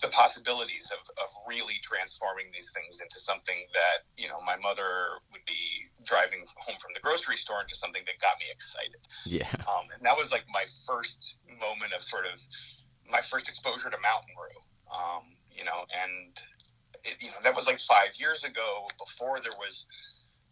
the possibilities of really transforming these things into something that, my mother would be driving home from the grocery store into something that got me excited. Yeah. And that was like my first moment of sort of my first exposure to Mountain Route. And that was like 5 years ago, before there was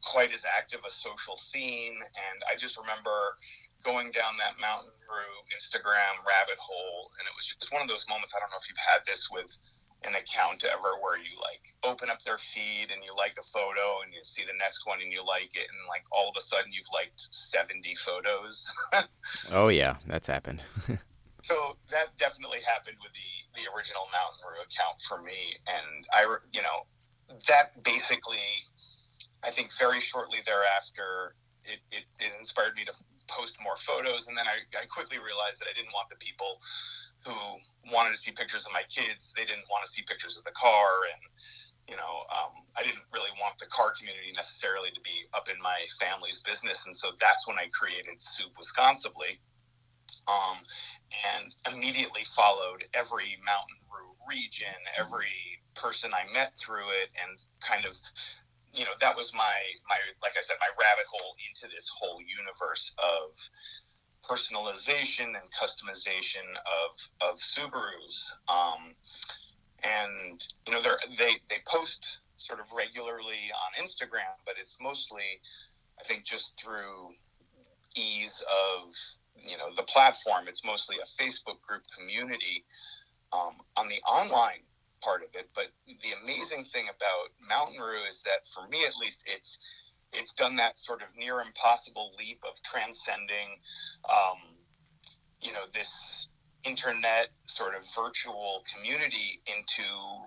quite as active a social scene. And I just remember going down that Mountain Route Instagram rabbit hole, and it was just one of those moments. I don't know if you've had this with an account ever, where you like open up their feed and you like a photo and you see the next one and you like it, and like all of a sudden you've liked 70 photos. Oh yeah, that's happened. So that definitely happened with the original Mountain Route account for me. And that basically, I think very shortly thereafter, it inspired me to post more photos. And then I quickly realized that I didn't want the people who wanted to see pictures of my kids, they didn't want to see pictures of the car. And, I didn't really want the car community necessarily to be up in my family's business. And so that's when I created Soup Wisconsibly, and immediately followed every Mountain Route region, every person I met through it, and kind of, that was my, like I said, my rabbit hole into this whole universe of personalization and customization of Subarus. And they post sort of regularly on Instagram, but it's mostly, I think, just through ease of the platform. It's mostly a Facebook group community on the online part of it. But the amazing thing about Mountain Route is that, for me at least, it's done that sort of near impossible leap of transcending this internet sort of virtual community into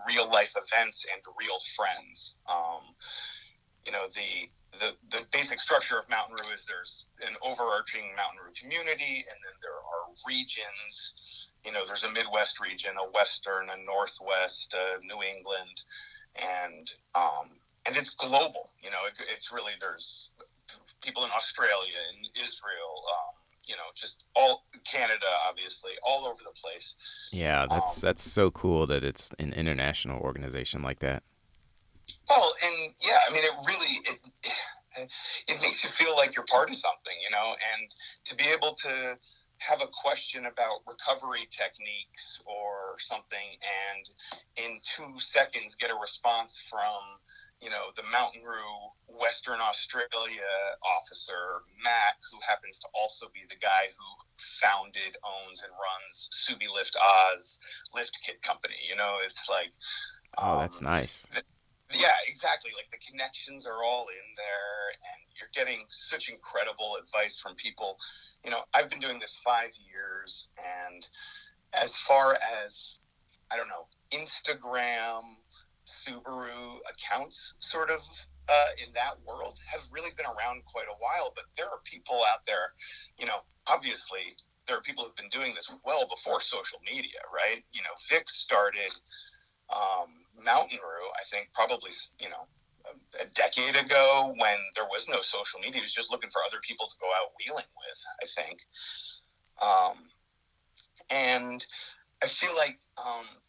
real life events and real friends. The basic structure of Mountain Roo is there's an overarching Mountain Roo community, and then there are regions. There's a Midwest region, a Western, a Northwest, New England, and it's global. It's really, there's people in Australia and Israel, just all Canada, obviously, all over the place. Yeah, Um, that's so cool that it's an international organization like that. well, and yeah, I mean, it makes you feel like you're part of something, and to be able to have a question about recovery techniques or something, and in 2 seconds get a response from, the Mountain Roo Western Australia officer, Matt, who happens to also be the guy who founded, owns, and runs Subie Lift Oz lift kit company. It's like, Oh, that's um, nice. yeah, exactly. Like, the connections are all in there, and you're getting such incredible advice from people. I've been doing this 5 years, and as far as, I don't know, Instagram, Subaru accounts sort of in that world have really been around quite a while, but there are people out there, obviously there are people who've been doing this well before social media, right? Vic started Mountain Roo, I think, probably, a decade ago, when there was no social media. He was just looking for other people to go out wheeling with, I think. And I feel like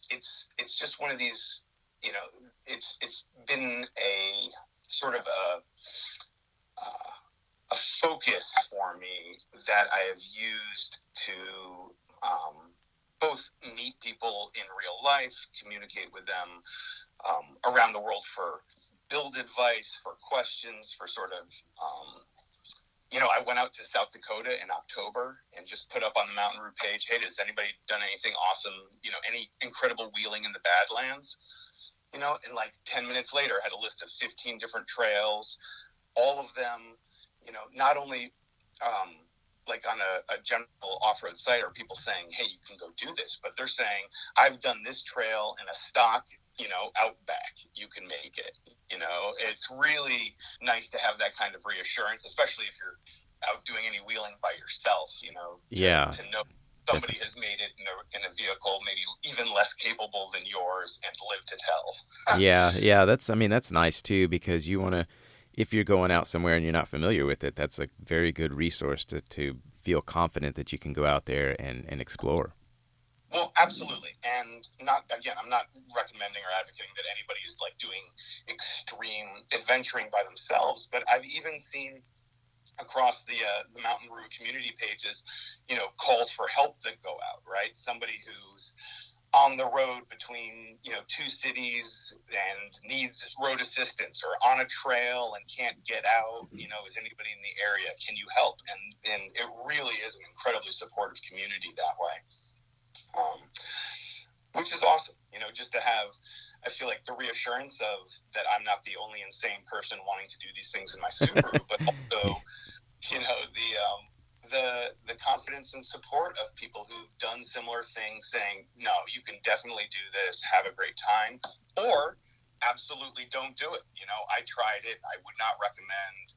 it's just one of these, it's been a sort of a focus for me that I have used to both meet people in real life, communicate with them around the world, for build advice, for questions, for sort of, I went out to South Dakota in October and just put up on the Mountain Roo page, hey, does anybody done anything awesome, any incredible wheeling in the Badlands? And like 10 minutes later, I had a list of 15 different trails, all of them, not only like on a general off-road site are people saying, hey, you can go do this, but they're saying, I've done this trail in a stock, outback, you can make it. It's really nice to have that kind of reassurance, especially if you're out doing any wheeling by yourself, Yeah, to know somebody definitely. has made it in a vehicle maybe even less capable than yours, and live to tell. Yeah, yeah, I mean, that's nice too because you want to, if you're going out somewhere and you're not familiar with it, that's a very good resource to feel confident that you can go out there and explore. Well, absolutely. And not, again, I'm not recommending or advocating that anybody is like doing extreme adventuring by themselves, but I've even seen across the Mountain Roo community pages, calls for help that go out, right? Somebody who's on the road between, two cities and needs road assistance, or on a trail and can't get out, is anybody in the area? Can you help? And it really is an incredibly supportive community that way. Which is awesome, just to have, I feel like, the reassurance of that I'm not the only insane person wanting to do these things in my Subaru, but also, the confidence and support of people who've done similar things, saying, no, you can definitely do this, have a great time, or absolutely don't do it. I tried it, I would not recommend.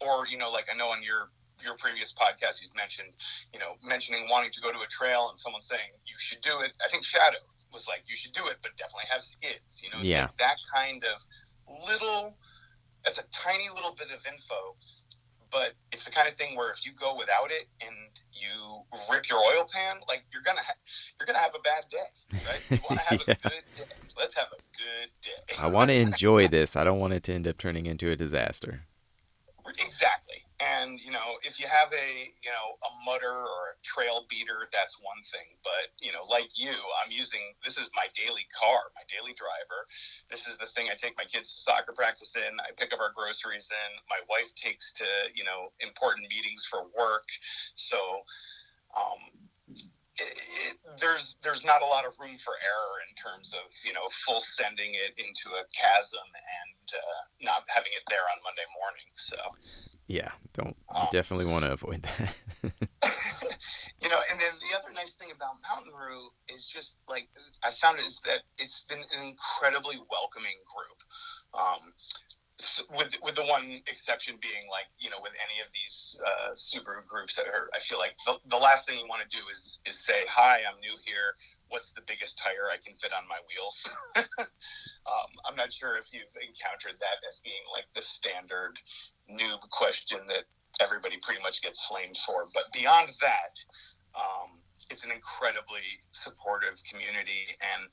Or, like, I know on your previous podcast, you've mentioned, mentioning wanting to go to a trail and someone saying you should do it. I think Shadow was like, you should do it, but definitely have skids. It's Yeah, like that kind of that's a tiny little bit of info, but it's the kind of thing where if you go without it and you rip your oil pan, like, you're gonna have a bad day, right? You want to have a yeah. good day. Let's have a good I want to day. enjoy this. I don't want it to end up turning into a disaster. Exactly. And, if you have a mutter or a trail beater, that's one thing. But, like you, this is my daily car, my daily driver. This is the thing I take my kids to soccer practice in. I pick up our groceries in. My wife takes to, important meetings for work. So, um, there's not a lot of room for error in terms of, full sending it into a chasm and not having it there on Monday morning. So, Yeah, don't you um, definitely want to avoid that. and then the other nice thing about found is that it's been an incredibly welcoming group. With the one exception being, like, with any of these Subaru groups that are, I feel like the last thing you want to do is say, hi, I'm new here. What's the biggest tire I can fit on my wheels? I'm not sure if you've encountered that as being like the standard noob question that everybody pretty much gets flamed for. But beyond that, it's an incredibly supportive community. And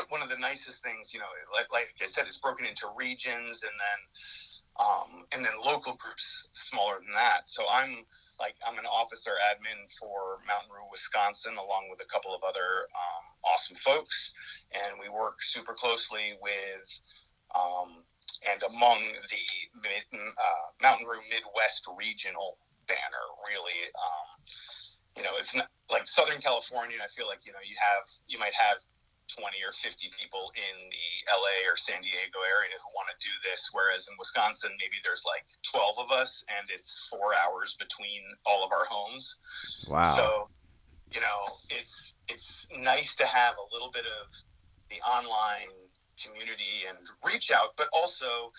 one of the nicest things, like I said, it's broken into regions and then local groups smaller than that. So I'm an officer admin for Mountain Rue, Wisconsin, along with a couple of other awesome folks, and we work super closely with and among the Mountain Rue Midwest Regional banner. Really, it's not like Southern California. I feel like you might have 20 or 50 people in the LA or San Diego area who want to do this, whereas in Wisconsin maybe there's like 12 of us and it's 4 hours between all of our homes. Wow. So it's nice to have a little bit of the online community and reach out, but also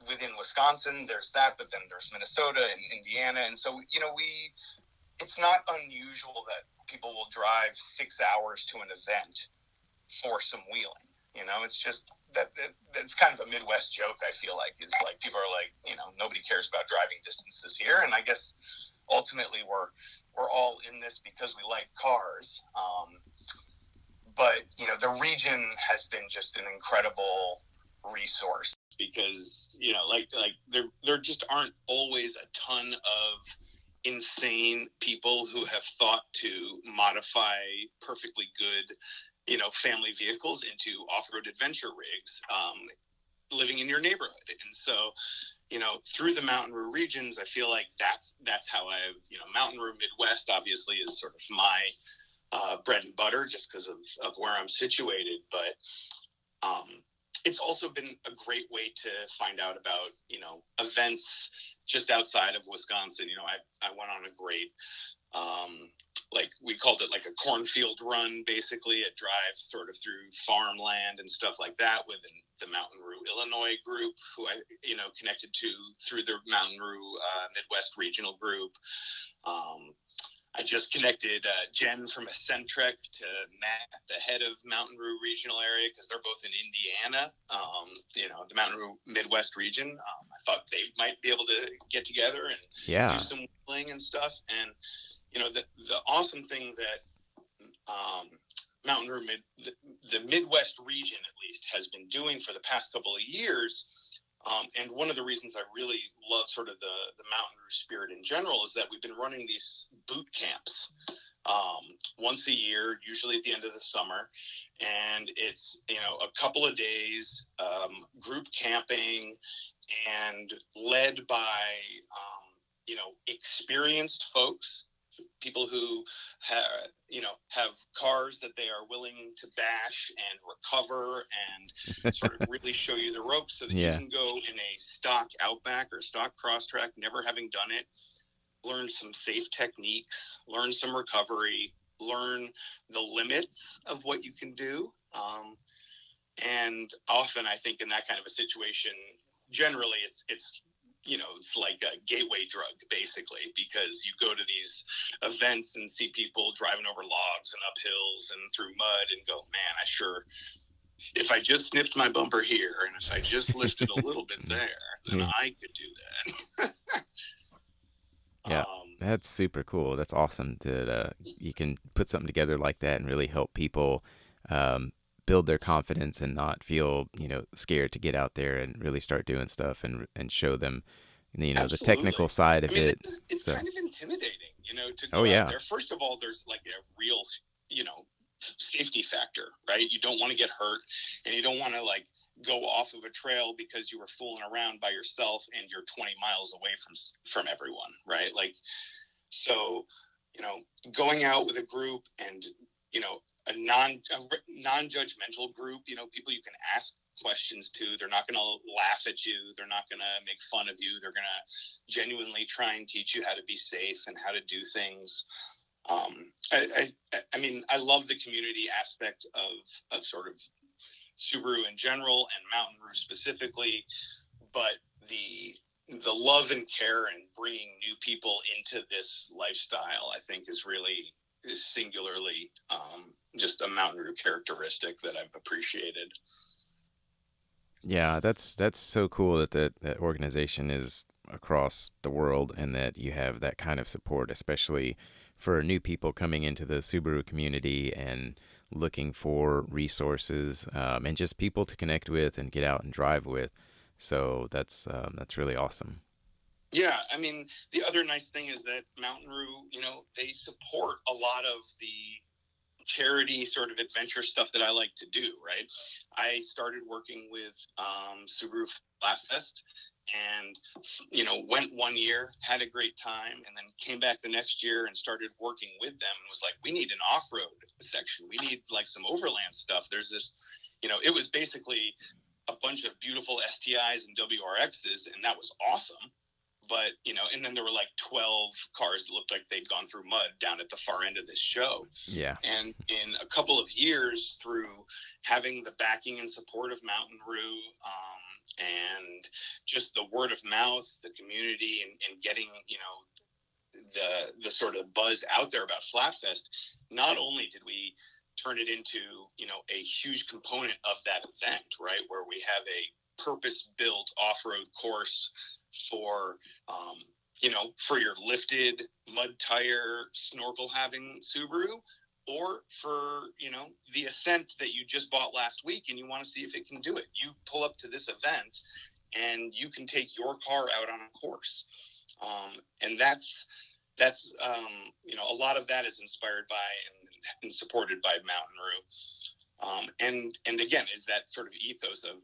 within Wisconsin there's that, but then there's Minnesota and Indiana, and so it's not unusual that people will drive 6 hours to an event for some wheeling. It's just that's kind of a Midwest joke, I feel like, is like people are like, nobody cares about driving distances here. And I guess ultimately we're all in this because we like cars. But the region has been just an incredible resource because, there just aren't always a ton of insane people who have thought to modify perfectly good, family vehicles into off-road adventure rigs, living in your neighborhood. And so, through the Mountain Rue regions, I feel like that's how I've, Mountain Rue Midwest obviously is sort of my bread and butter just because of where I'm situated. But it's also been a great way to find out about, events just outside of Wisconsin. I went on a great, we called it like a cornfield run, basically. It drives sort of through farmland and stuff like that with the Mountain Rue, Illinois group, who I, connected to through the Mountain Rue Midwest Regional Group. I just connected Jen from Eccentric to Matt, the head of Mountain Rue Regional Area, because they're both in Indiana, the Mountain Rue Midwest region. I thought they might be able to get together and do some wheeling and stuff. And, the awesome thing that Mountain Rue, the Midwest region at least, has been doing for the past couple of years, and one of the reasons I really love sort of the Mountain Rue spirit in general is that we've been running these boot camps once a year, usually at the end of the summer. And it's, a couple of days, group camping and led by, experienced folks, people who have cars that they are willing to bash and recover and sort of really show you the ropes so that you can go in a stock Outback or stock Crosstrack, never having done it, learn some safe techniques, learn some recovery, learn the limits of what you can do. And often I think in that kind of a situation, generally it's like a gateway drug, basically, because you go to these events and see people driving over logs and up hills and through mud and go, man, if I just snipped my bumper here and if I just lifted a little bit there, then I could do that. Yeah, that's super cool. That's awesome that you can put something together like that and really help people build their confidence and not feel, scared to get out there and really start doing stuff and show them, the technical side of it. It's kind of intimidating, to go out there. First of all, there's like a real, safety factor, right? You don't want to get hurt and you don't want to go off of a trail because you were fooling around by yourself and you're 20 miles away from everyone, right? So, going out with a group and, a non-judgmental group, people you can ask questions to. They're not going to laugh at you. They're not going to make fun of you. They're going to genuinely try and teach you how to be safe and how to do things. I mean, I love the community aspect of sort of Subaru in general and Mountain Roo specifically, but the love and care and bringing new people into this lifestyle, I think, is singularly just a Mountain Roo characteristic that I've appreciated. Yeah, that's so cool that that organization is across the world and that you have that kind of support, especially for new people coming into the Subaru community and looking for resources and just people to connect with and get out and drive with. So that's really awesome. Yeah, I mean, the other nice thing is that Mountain Roo, they support a lot of the charity sort of adventure stuff that I like to do, right? I started working with Subaru Flatfest and, went one year, had a great time, and then came back the next year and started working with them and was like, we need an off-road section. We need like some overland stuff. There's this, it was basically a bunch of beautiful STIs and WRXs, and that was awesome. But, and then there were like 12 cars that looked like they'd gone through mud down at the far end of this show. Yeah. And in a couple of years, through having the backing and support of Mountain Roo, and just the word of mouth, the community, and getting, the sort of buzz out there about Flatfest, not only did we turn it into, a huge component of that event, right, where we have a purpose-built off-road course for for your lifted mud tire snorkel having Subaru, or for the Ascent that you just bought last week and you want to see if it can do it. You pull up to this event and you can take your car out on a course, and that's a lot of that is inspired by and supported by Mountain Roo. And again, is that sort of ethos of,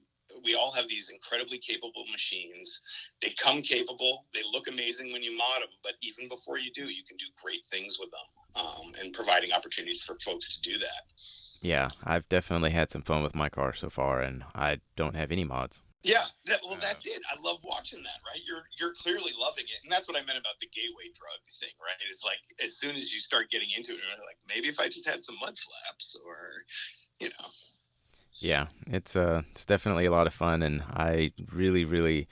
we all have these incredibly capable machines. They come capable. They look amazing when you mod them, but even before you do, you can do great things with them, and providing opportunities for folks to do that. Yeah, I've definitely had some fun with my car so far, and I don't have any mods. Yeah, that's it. I love watching that, right? You're clearly loving it, and that's what I meant about the gateway drug thing, right? It's like as soon as you start getting into it, you're like, maybe if I just had some mud flaps, or you know. Yeah, it's definitely a lot of fun, and I really, really,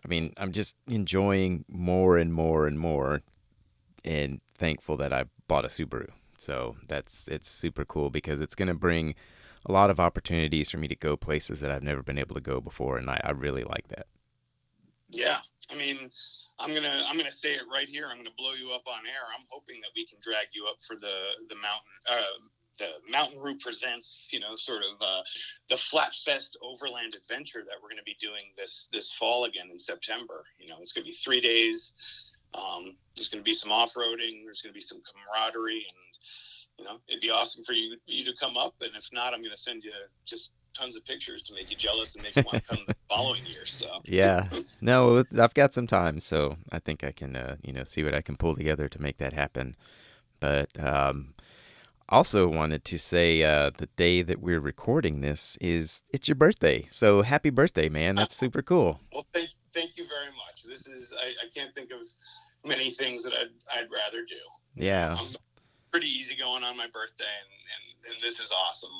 I mean, I'm just enjoying more and more and more, and thankful that I bought a Subaru. So it's super cool because it's gonna bring a lot of opportunities for me to go places that I've never been able to go before, and I really like that. Yeah, I mean, I'm gonna say it right here. I'm gonna blow you up on air. I'm hoping that we can drag you up for the Mountain Roo presents, sort of the Flatfest Overland Adventure that we're going to be doing this fall again in September. It's going to be 3 days. There's going to be some off-roading. There's going to be some camaraderie, and it'd be awesome for you to come up. And if not, I'm going to send you just tons of pictures to make you jealous and make you want to come the following year. So Yeah, no, I've got some time, so I think I can see what I can pull together to make that happen. But also wanted to say the day that we're recording this it's your birthday. So happy birthday, man. That's super cool. Well, thank you very much. This is I can't think of many things that I'd rather do. Yeah. I'm pretty easy going on my birthday, and this is awesome.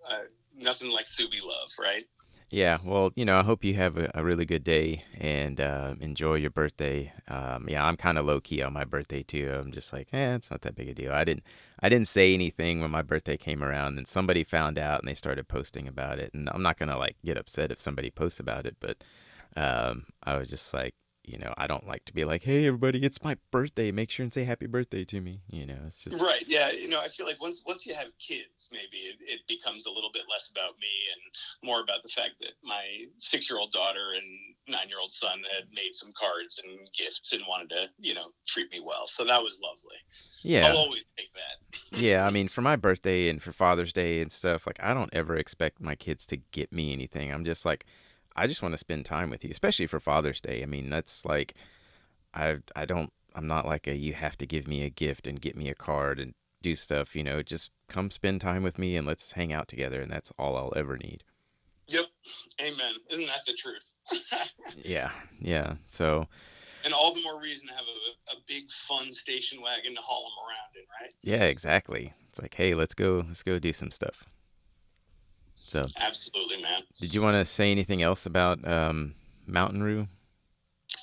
I've nothing like Subie love, right? Yeah, well, I hope you have a really good day and enjoy your birthday. Yeah, I'm kind of low key on my birthday too. I'm just like, it's not that big a deal. I didn't say anything when my birthday came around, and somebody found out and they started posting about it. And I'm not gonna like get upset if somebody posts about it, but I was just like, I don't like to be like, hey everybody, it's my birthday. Make sure and say happy birthday to me. It's just Right. Yeah. I feel like once you have kids, maybe it becomes a little bit less about me and more about the fact that my 6-year-old daughter and 9-year-old son had made some cards and gifts and wanted to, treat me well. So that was lovely. I'll yeah. always take that. Yeah, I mean, for my birthday and for Father's Day and stuff, like, I don't ever expect my kids to get me anything. I'm just like, I just want to spend time with you, especially for Father's Day. I mean, that's like, I'm not like you have to give me a gift and get me a card and do stuff, just come spend time with me and let's hang out together. And that's all I'll ever need. Yep. Amen. Isn't that the truth? Yeah. Yeah. So, And all the more reason to have a big fun station wagon to haul them around in, right? Yeah, exactly. It's like, hey, let's go do some stuff. So, Absolutely, man. did you want to say anything else about Mountain Roo?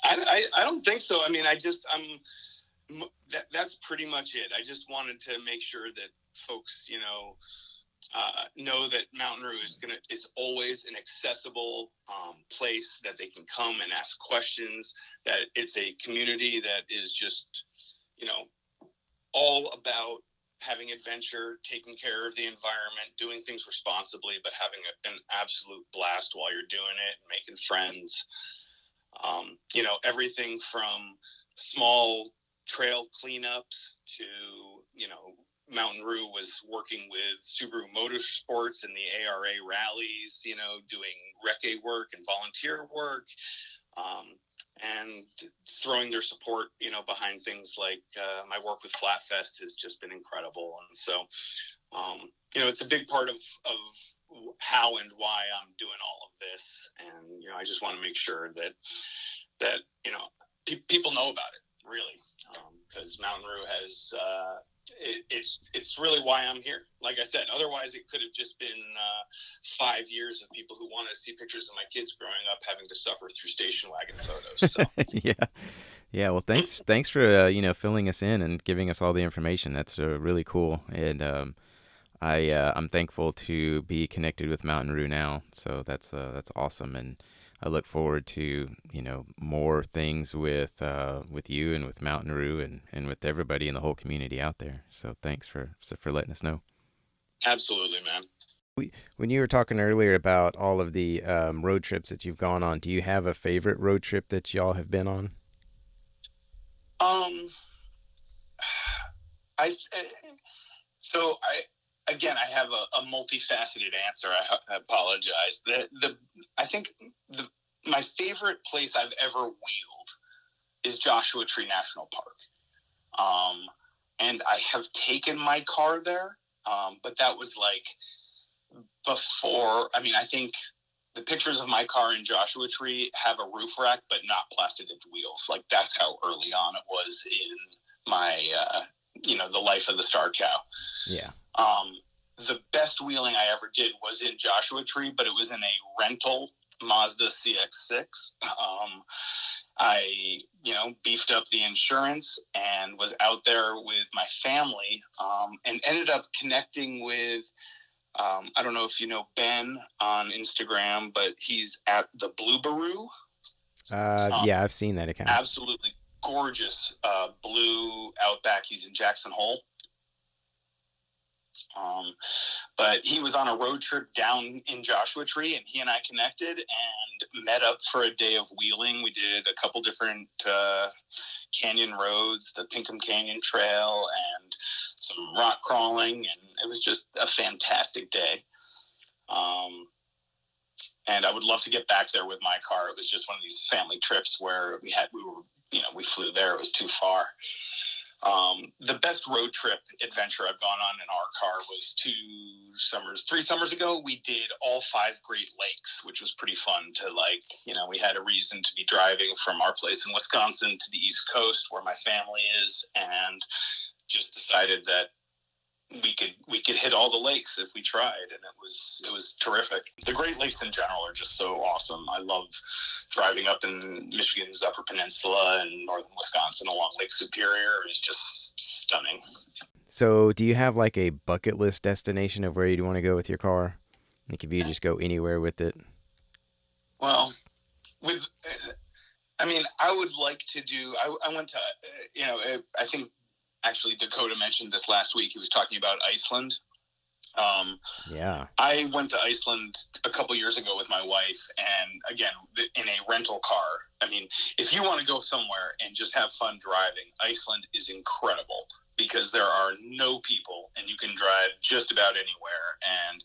I don't think so. I mean, that's pretty much it. I just wanted to make sure that folks, know that Mountain Roo is always an accessible place that they can come and ask questions. That it's a community that is just, all about having adventure, taking care of the environment, doing things responsibly, but having an absolute blast while you're doing it, and making friends. Everything from small trail cleanups to, Mountain Roo was working with Subaru Motorsports and the ARA rallies, doing recce work and volunteer work, and throwing their support, behind things like my work with Flatfest has just been incredible. And so, it's a big part of how and why I'm doing all of this. And, I just want to make sure that people know about it, really, because Mountain Roo has it's really why I'm here. Like I said, otherwise it could have just been 5 years of people who wanted to see pictures of my kids growing up having to suffer through station wagon photos. So Yeah. Well, thanks for filling us in and giving us all the information. That's really cool, and I'm thankful to be connected with Mountain Roo now. So that's awesome, and I look forward to more things with you and with Mountain Roo and with everybody in the whole community out there. So thanks for letting us know. absolutely, man. When you were talking earlier about all of the road trips that you've gone on, do you have a favorite road trip that y'all have been on? Um, I so I have a multifaceted answer. I apologize. I think my favorite place I've ever wheeled is Joshua Tree National Park. And I have taken my car there, but that was like before. I mean, I think the pictures of my car in Joshua Tree have a roof rack, but not plasticated wheels. Like that's how early on it was in my, the life of the Starcow. Yeah. The best wheeling I ever did was in Joshua Tree, but it was in a rental Mazda CX-6. I, beefed up the insurance and was out there with my family, and ended up connecting with, I don't know if you know Ben on Instagram, but he's at the Bluebaroo. Yeah, I've seen that account. Absolutely gorgeous blue Outback. He's in Jackson Hole. But he was on a road trip down in Joshua Tree, and he and I connected and met up for a day of wheeling. We did a couple different canyon roads, the Pinkham Canyon Trail, and some rock crawling, and it was just a fantastic day. And I would love to get back there with my car. It was just one of these family trips where we flew there. It was too far. The best road trip adventure I've gone on in our car was 3 summers ago. We did all 5 Great Lakes, which was pretty fun to we had a reason to be driving from our place in Wisconsin to the East Coast where my family is, and just decided that we could hit all the lakes if we tried, and it was terrific. The Great Lakes in general are just so awesome. I love driving up in Michigan's Upper Peninsula and northern Wisconsin along Lake Superior. It's just stunning. So, do you have like a bucket list destination of where you'd want to go with your car? Like, if you just go anywhere with it? Well, I would like to do. I went to, I think. Actually, Dakota mentioned this last week. He was talking about Iceland. Yeah. I went to Iceland a couple years ago with my wife, and again, in a rental car. I mean, if you want to go somewhere and just have fun driving, Iceland is incredible because there are no people and you can drive just about anywhere. And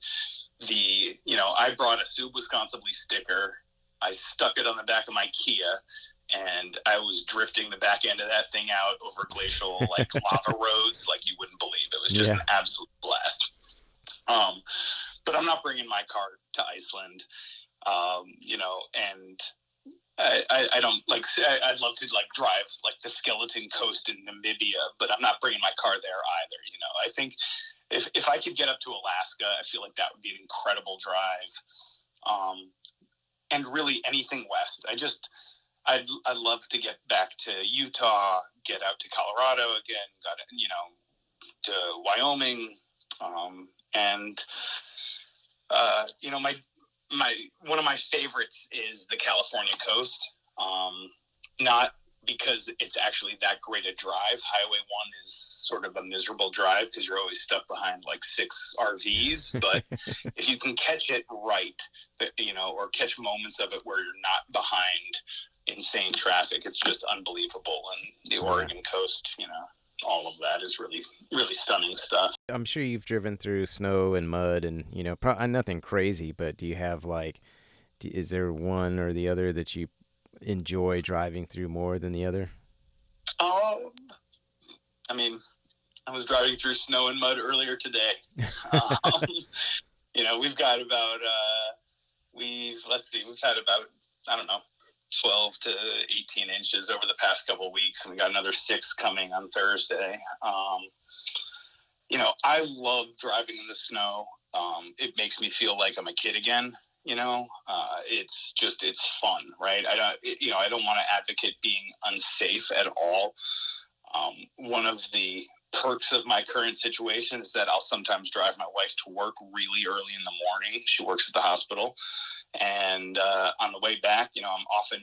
I brought a Subie Wisconsin sticker. I stuck it on the back of my Kia, and I was drifting the back end of that thing out over glacial lava roads like you wouldn't believe. It was just an absolute blast. But I'm not bringing my car to Iceland, and I don't like. I'd love to like drive like the Skeleton Coast in Namibia, but I'm not bringing my car there either. I think if I could get up to Alaska, I feel like that would be an incredible drive. And really anything west. I'd love to get back to Utah, get out to Colorado again, got to Wyoming, and my one of my favorites is the California coast. Not because it's actually that great a drive. Highway 1 is sort of a miserable drive because you're always stuck behind like 6 RVs. But if you can catch it right, or catch moments of it where you're not behind insane traffic, it's just unbelievable. And the Oregon coast, all of that is really, really stunning stuff. I'm sure you've driven through snow and mud and, nothing crazy, but do you have like, is there one or the other that you enjoy driving through more than the other? Um, I mean, I was driving through snow and mud earlier today. Um, we've got about, we've had about, I don't know, 12 to 18 inches over the past couple of weeks, and we got another 6 coming on Thursday. I love driving in the snow. It makes me feel like I'm a kid again. It's fun, right? I don't want to advocate being unsafe at all. One of the perks of my current situation is that I'll sometimes drive my wife to work really early in the morning. She works at the hospital. And on the way back, I'm often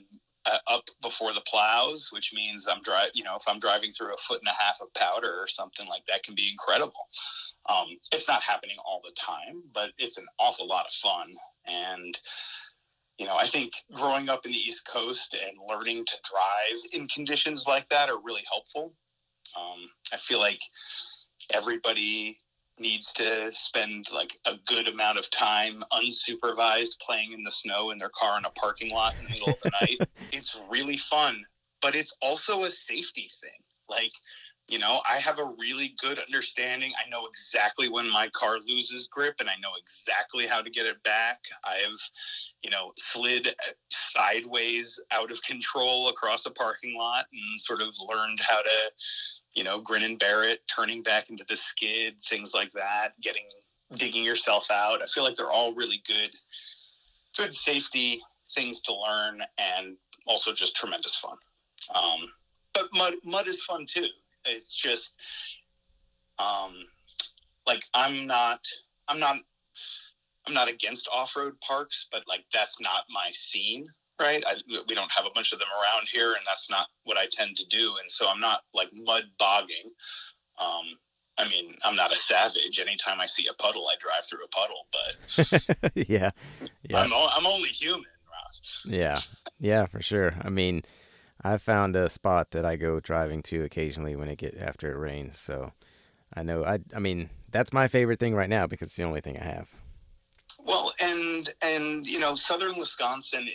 up before the plows, which means if I'm driving through 1.5 feet of powder or something like that, can be incredible. It's not happening all the time, but it's an awful lot of fun. And, I think growing up in the East Coast and learning to drive in conditions like that are really helpful. I feel like everybody needs to spend like a good amount of time unsupervised playing in the snow in their car in a parking lot in the middle of the night. It's really fun, but it's also a safety thing. Like, I have a really good understanding. I know exactly when my car loses grip, and I know exactly how to get it back. I've, slid sideways out of control across a parking lot and sort of learned how to, grin and bear it, turning back into the skid, things like that, digging yourself out. I feel like they're all really good safety things to learn, and also just tremendous fun. But mud is fun too. It's just, like I'm not against off-road parks, but like that's not my scene. Right. We don't have a bunch of them around here, and that's not what I tend to do. And so I'm not like mud bogging. I'm not a savage. Anytime I see a puddle, I drive through a puddle, but Yeah. Yeah. I'm only human, Ross. Yeah. Yeah, for sure. I found a spot that I go driving to occasionally after it rains. So I know that's my favorite thing right now because it's the only thing I have. Well, and southern Wisconsin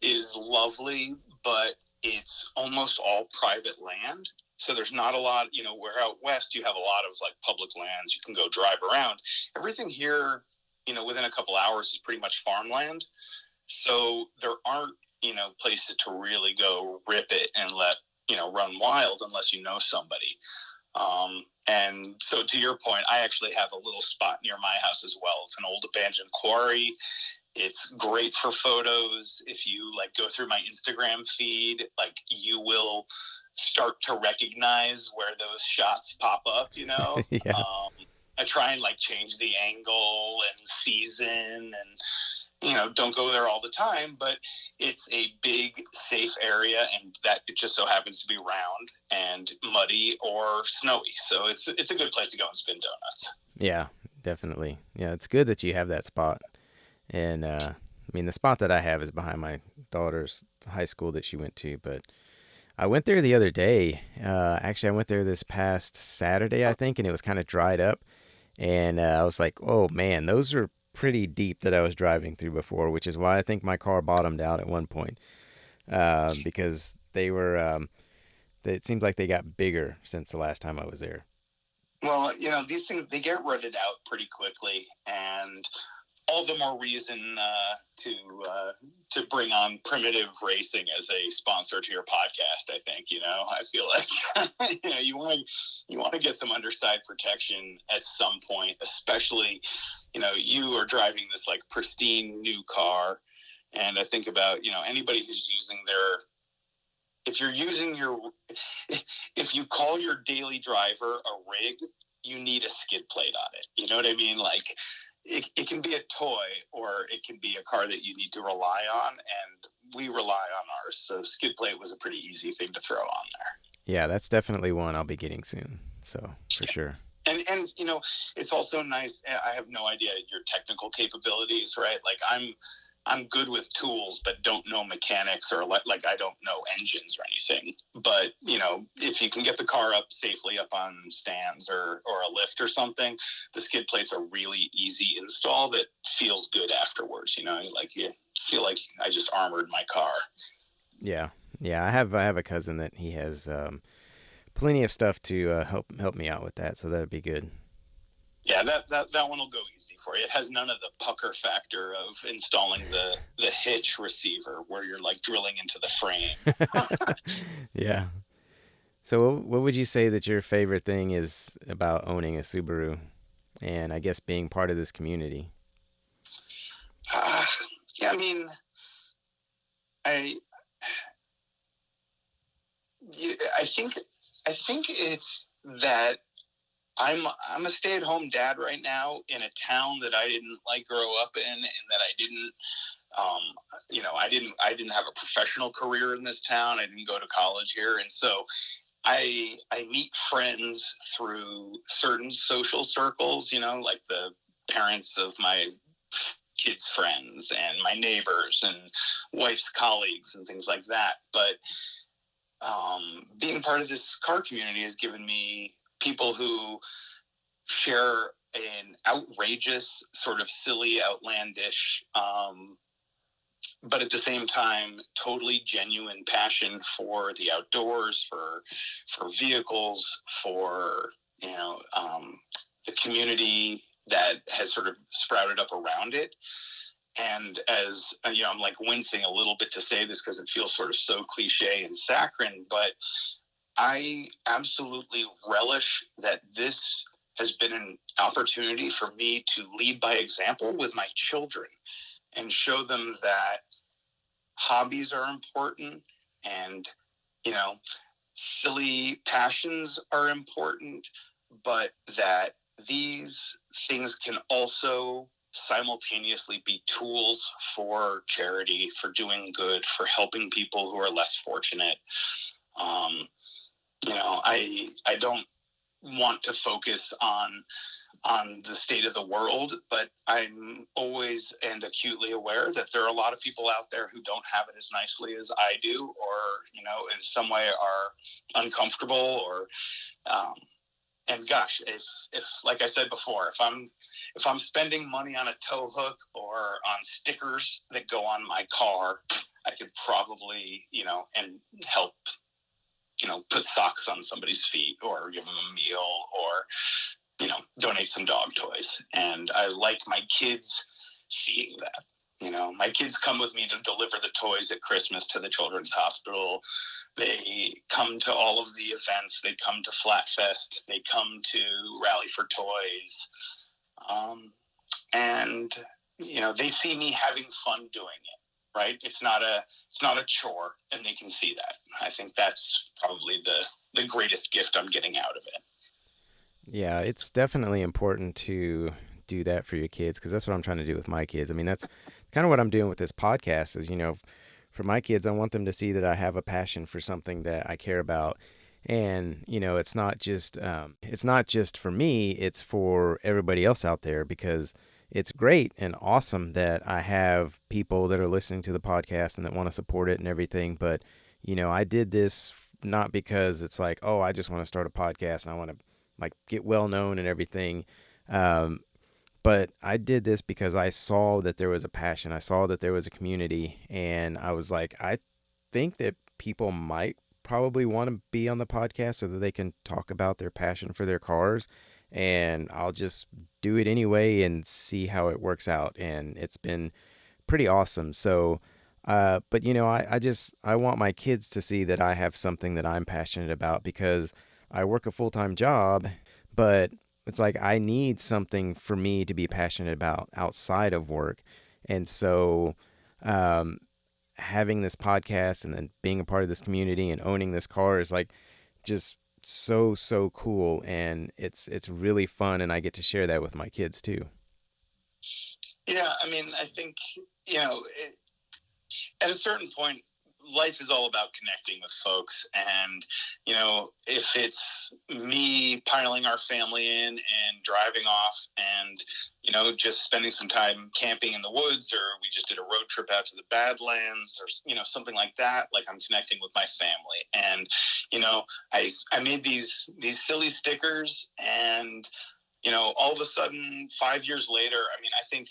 is lovely, but it's almost all private land. So there's not a lot, where out west you have a lot of like public lands you can go drive around. Everything here, within a couple hours is pretty much farmland. So there aren't, places to really go rip it and let, run wild unless you know somebody. And so to your point, I actually have a little spot near my house as well. It's an old abandoned quarry. It's great for photos. If you like go through my Instagram feed, like you will start to recognize where those shots pop up, Yeah. I try and like change the angle and season and, don't go there all the time, but it's a big, safe area, and that it just so happens to be round and muddy or snowy. So it's a good place to go and spin donuts. Yeah, definitely. Yeah, it's good that you have that spot. And the spot that I have is behind my daughter's high school that she went to, but I went there the other day. Actually, I went there this past Saturday, I think, and it was kind of dried up. And I was like, oh man, those are pretty deep that I was driving through before, which is why I think my car bottomed out at one point, because they were. It seems like they got bigger since the last time I was there. Well, these things, they get rutted out pretty quickly, and all the more reason to bring on Primitive Racing as a sponsor to your podcast. I think, I feel like you want to get some underside protection at some point, especially you are driving this like pristine new car, and I think about anybody who's using if you call your daily driver a rig, you need a skid plate on it. You know what I mean? Like, it can be a toy, or it can be a car that you need to rely on, and we rely on ours. So skid plate was a pretty easy thing to throw on there. Yeah, that's definitely one I'll be getting soon. So for sure. And it's also nice. I have no idea your technical capabilities, right? Like, I'm good with tools, but don't know mechanics, or like I don't know engines or anything. But if you can get the car up safely up on stands or a lift or something, the skid plate's a really easy install that feels good afterwards. Like you feel like I just armored my car. Yeah, yeah. I have a cousin that he has plenty of stuff to help me out with that, so that'd be good. Yeah, that one will go easy for you. It has none of the pucker factor of installing the hitch receiver where you're like drilling into the frame. Yeah. So what would you say that your favorite thing is about owning a Subaru, and I guess being part of this community? Uh, yeah, I mean, I I think it's that I'm a stay-at-home dad right now in a town that I didn't like grow up in, and that I didn't I didn't have a professional career in this town. I didn't go to college here, and so I meet friends through certain social circles, like the parents of my kids' friends and my neighbors and wife's colleagues and things like that. But being part of this car community has given me people who share an outrageous, sort of silly, outlandish, but at the same time, totally genuine passion for the outdoors, for vehicles, for the community that has sort of sprouted up around it. And as I'm like wincing a little bit to say this because it feels sort of so cliche and saccharine, but I absolutely relish that this has been an opportunity for me to lead by example with my children and show them that hobbies are important, and silly passions are important, but that these things can also simultaneously be tools for charity, for doing good, for helping people who are less fortunate. I don't want to focus on the state of the world, but I'm always and acutely aware that there are a lot of people out there who don't have it as nicely as I do, or in some way are uncomfortable, or and gosh, if like I said before, if I'm spending money on a tow hook or on stickers that go on my car, I could probably and help put socks on somebody's feet, or give them a meal, or donate some dog toys. And I like my kids seeing that. My kids come with me to deliver the toys at Christmas to the Children's Hospital. They come to all of the events. They come to Flatfest. They come to Rally for Toys. And they see me having fun doing it. Right? It's not a chore, and they can see that. I think that's probably the greatest gift I'm getting out of it. Yeah, it's definitely important to do that for your kids, because that's what I'm trying to do with my kids. I mean, that's kind of what I'm doing with this podcast is, for my kids, I want them to see that I have a passion for something that I care about. And, it's not just for me, it's for everybody else out there, because it's great and awesome that I have people that are listening to the podcast and that want to support it and everything. But, I did this not because it's like, oh, I just want to start a podcast and I want to like get well known and everything. But I did this because I saw that there was a passion. I saw that there was a community, and I was like, I think that people might probably want to be on the podcast so that they can talk about their passion for their cars. and I'll just do it anyway and see how it works out. And it's been pretty awesome. So, but I want my kids to see that I have something that I'm passionate about because I work a full time job, but it's like I need something for me to be passionate about outside of work. And so, um, having this podcast and then being a part of this community and owning this car is like just so cool, and it's really fun, and I get to share that with my kids too. Yeah, I mean, I think, you know, at a certain point, life is all about connecting with folks. And, if it's me piling our family in and driving off and, just spending some time camping in the woods, or we just did a road trip out to the Badlands, or, something like that, like I'm connecting with my family. And, I made these silly stickers, and, all of a sudden, 5 years later, I mean, I think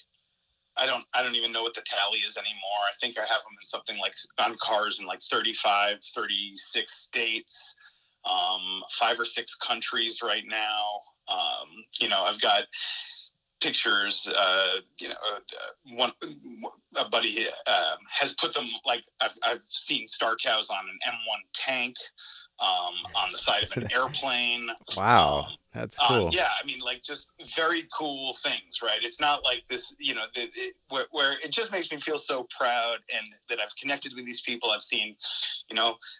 I don't even know what the tally is anymore. I think I have them in something like on cars in like 35, 36 states, 5 or 6 countries right now. I've got pictures, one a buddy has put them, like I've seen Starcows on an M1 tank, on the side of an airplane. Wow, that's cool. Yeah, I mean, like, just very cool things, right? It's not like this, where it just makes me feel so proud, and that I've connected with these people. I've seen,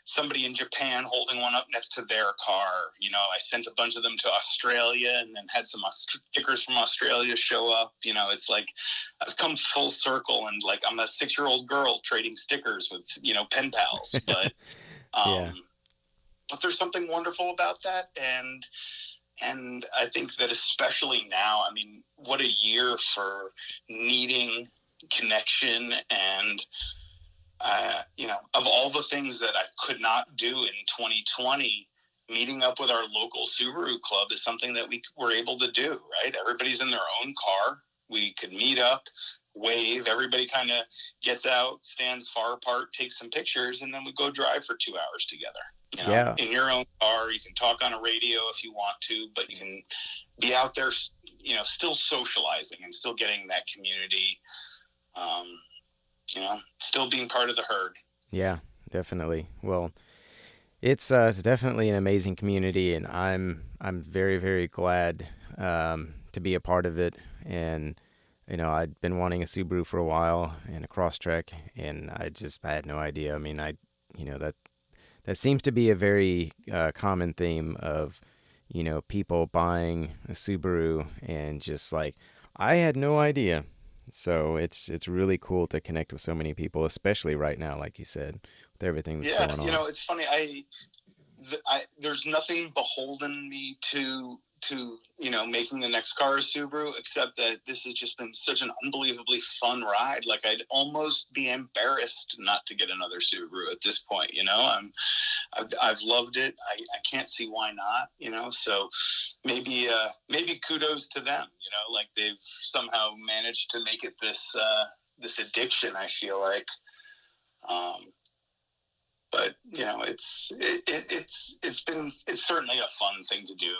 somebody in Japan holding one up next to their car. I sent a bunch of them to Australia, and then had some stickers from Australia show up. It's like I've come full circle, and like I'm a 6-year-old girl trading stickers with, pen pals. But Yeah. but there's something wonderful about that, and I think that especially now, I mean, what a year for needing connection. And of all the things that I could not do in 2020, meeting up with our local Subaru club is something that we were able to do, right? Everybody's in their own car. We could meet up, wave. Everybody kind of gets out, stands far apart, takes some pictures, and then we go drive for 2 hours together. Yeah. In your own car. You can talk on a radio if you want to, but you can be out there, still socializing and still getting that community, still being part of the herd. Yeah, definitely. Well, it's definitely an amazing community, and I'm very glad to be a part of it. And I'd been wanting a Subaru for a while and a Crosstrek, and I had no idea. I mean, that seems to be a very common theme of people buying a Subaru and just like I had no idea. So it's really cool to connect with so many people, especially right now, like you said, with everything that's going on. It's funny. There's nothing beholden me to making the next car a Subaru, except that this has just been such an unbelievably fun ride. Like, I'd almost be embarrassed not to get another Subaru at this point. I've loved it. I can't see why not. So maybe kudos to them. Like, they've somehow managed to make it this addiction, I feel like. But it's certainly a fun thing to do,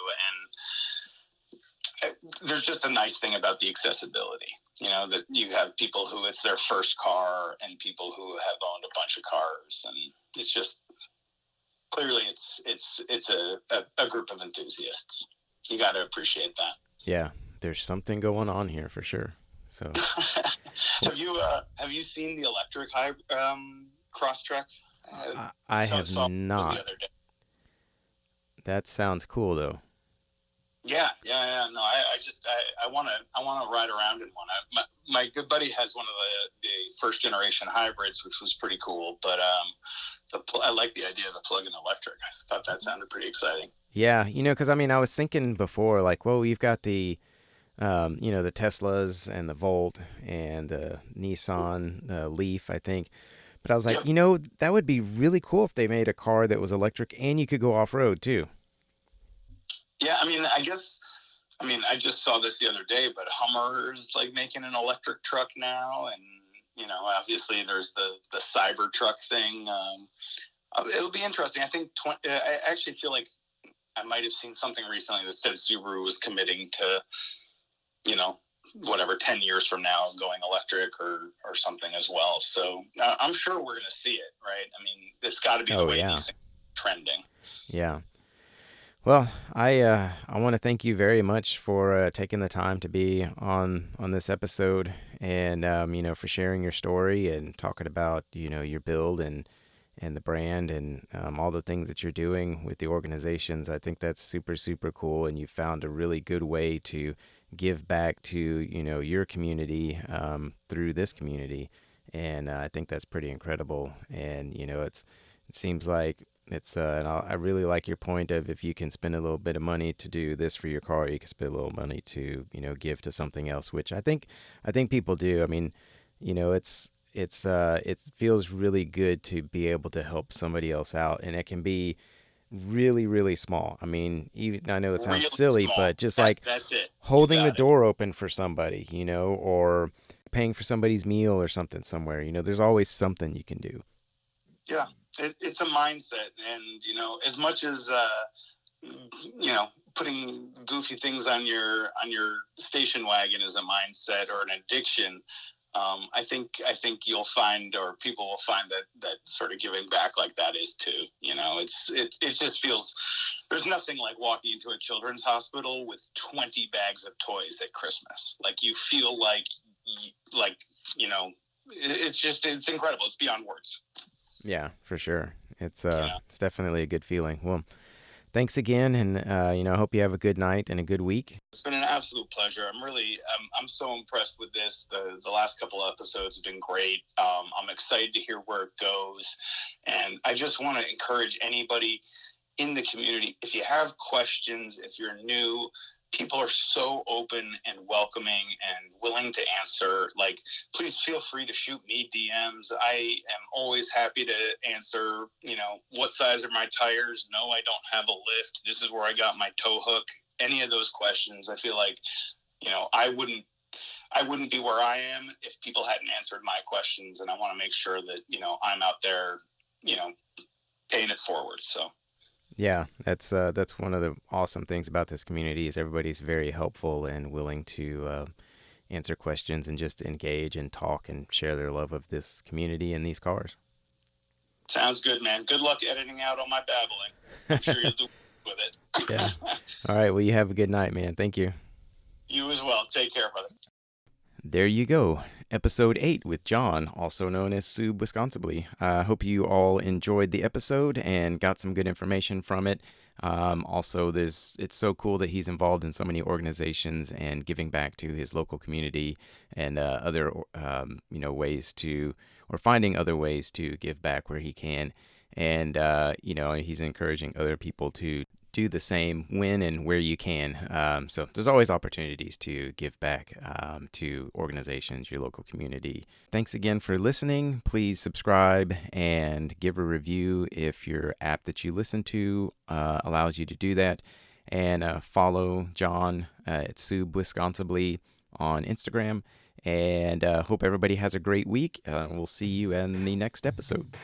and there's just a nice thing about the accessibility. That you have people who it's their first car, and people who have owned a bunch of cars, and it's just clearly it's a group of enthusiasts. You got to appreciate that. Yeah, there's something going on here for sure. So, have you seen the electric Crosstrek? I have not. That sounds cool though. Yeah. No, I want to ride around in one. My good buddy has one of the first generation hybrids, which was pretty cool. But I like the idea of the plug-in electric. I thought that sounded pretty exciting. Yeah, because I mean, I was thinking before, like, well, we've got the the Teslas and the Volt and the Nissan Leaf, I think. But I was like, Yep. that would be really cool if they made a car that was electric and you could go off road too. Yeah, I just saw this the other day, but Hummer's like making an electric truck now, and obviously there's the Cybertruck thing. It'll be interesting. I think I actually feel like I might have seen something recently that said Subaru was committing to, whatever, 10 years from now going electric or something as well. So I'm sure we're going to see it, right? I mean, it's got to be the way these things are trending. Yeah. Well, I want to thank you very much for taking the time to be on this episode, and for sharing your story and talking about your build and the brand and all the things that you're doing with the organizations. I think that's super, super cool. And you found a really good way to give back to, your community through this community. And I think that's pretty incredible. And, it seems like and I really like your point of, if you can spend a little bit of money to do this for your car, you can spend a little money to, give to something else, which I think people do. I mean, it feels really good to be able to help somebody else out, and it can be really, really small. I mean, even I know it sounds Really silly, small. but just That's it. holding the door open for somebody, or paying for somebody's meal or something somewhere. There's always something you can do. Yeah, it's a mindset, and as much as putting goofy things on your station wagon is a mindset or an addiction. I think you'll find, or people will find, that sort of giving back like that is too. It just feels, there's nothing like walking into a children's hospital with 20 bags of toys at Christmas. Like, you feel like it's incredible. It's beyond words. Yeah, for sure. It's definitely a good feeling. Well, thanks again, and I hope you have a good night and a good week. It's been an absolute pleasure. I'm so impressed with this. The last couple of episodes have been great. I'm excited to hear where it goes, and I just want to encourage anybody in the community, if you have questions, if you're new, people are so open and welcoming and willing to answer. Like, please feel free to shoot me DMs. I am always happy to answer, what size are my tires? No, I don't have a lift. This is where I got my tow hook. Any of those questions. I feel like, I wouldn't be where I am if people hadn't answered my questions. And I want to make sure that, I'm out there, paying it forward. So. Yeah, that's one of the awesome things about this community, is everybody's very helpful and willing to answer questions and just engage and talk and share their love of this community and these cars. Sounds good, man. Good luck editing out all my babbling. I'm sure you'll do with it. Yeah. All right. Well, you have a good night, man. Thank you. You as well. Take care, brother. There you go. Episode 8 with John, also known as Subie. I hope you all enjoyed the episode and got some good information from it. Also, it's so cool that he's involved in so many organizations and giving back to his local community, and other ways to, or finding other ways to give back where he can. And he's encouraging other people to do the same when and where you can. So there's always opportunities to give back to organizations, your local community. Thanks again for listening. Please subscribe and give a review if your app that you listen to allows you to do that. And follow John at Subie on Instagram. And hope everybody has a great week. We'll see you in the next episode.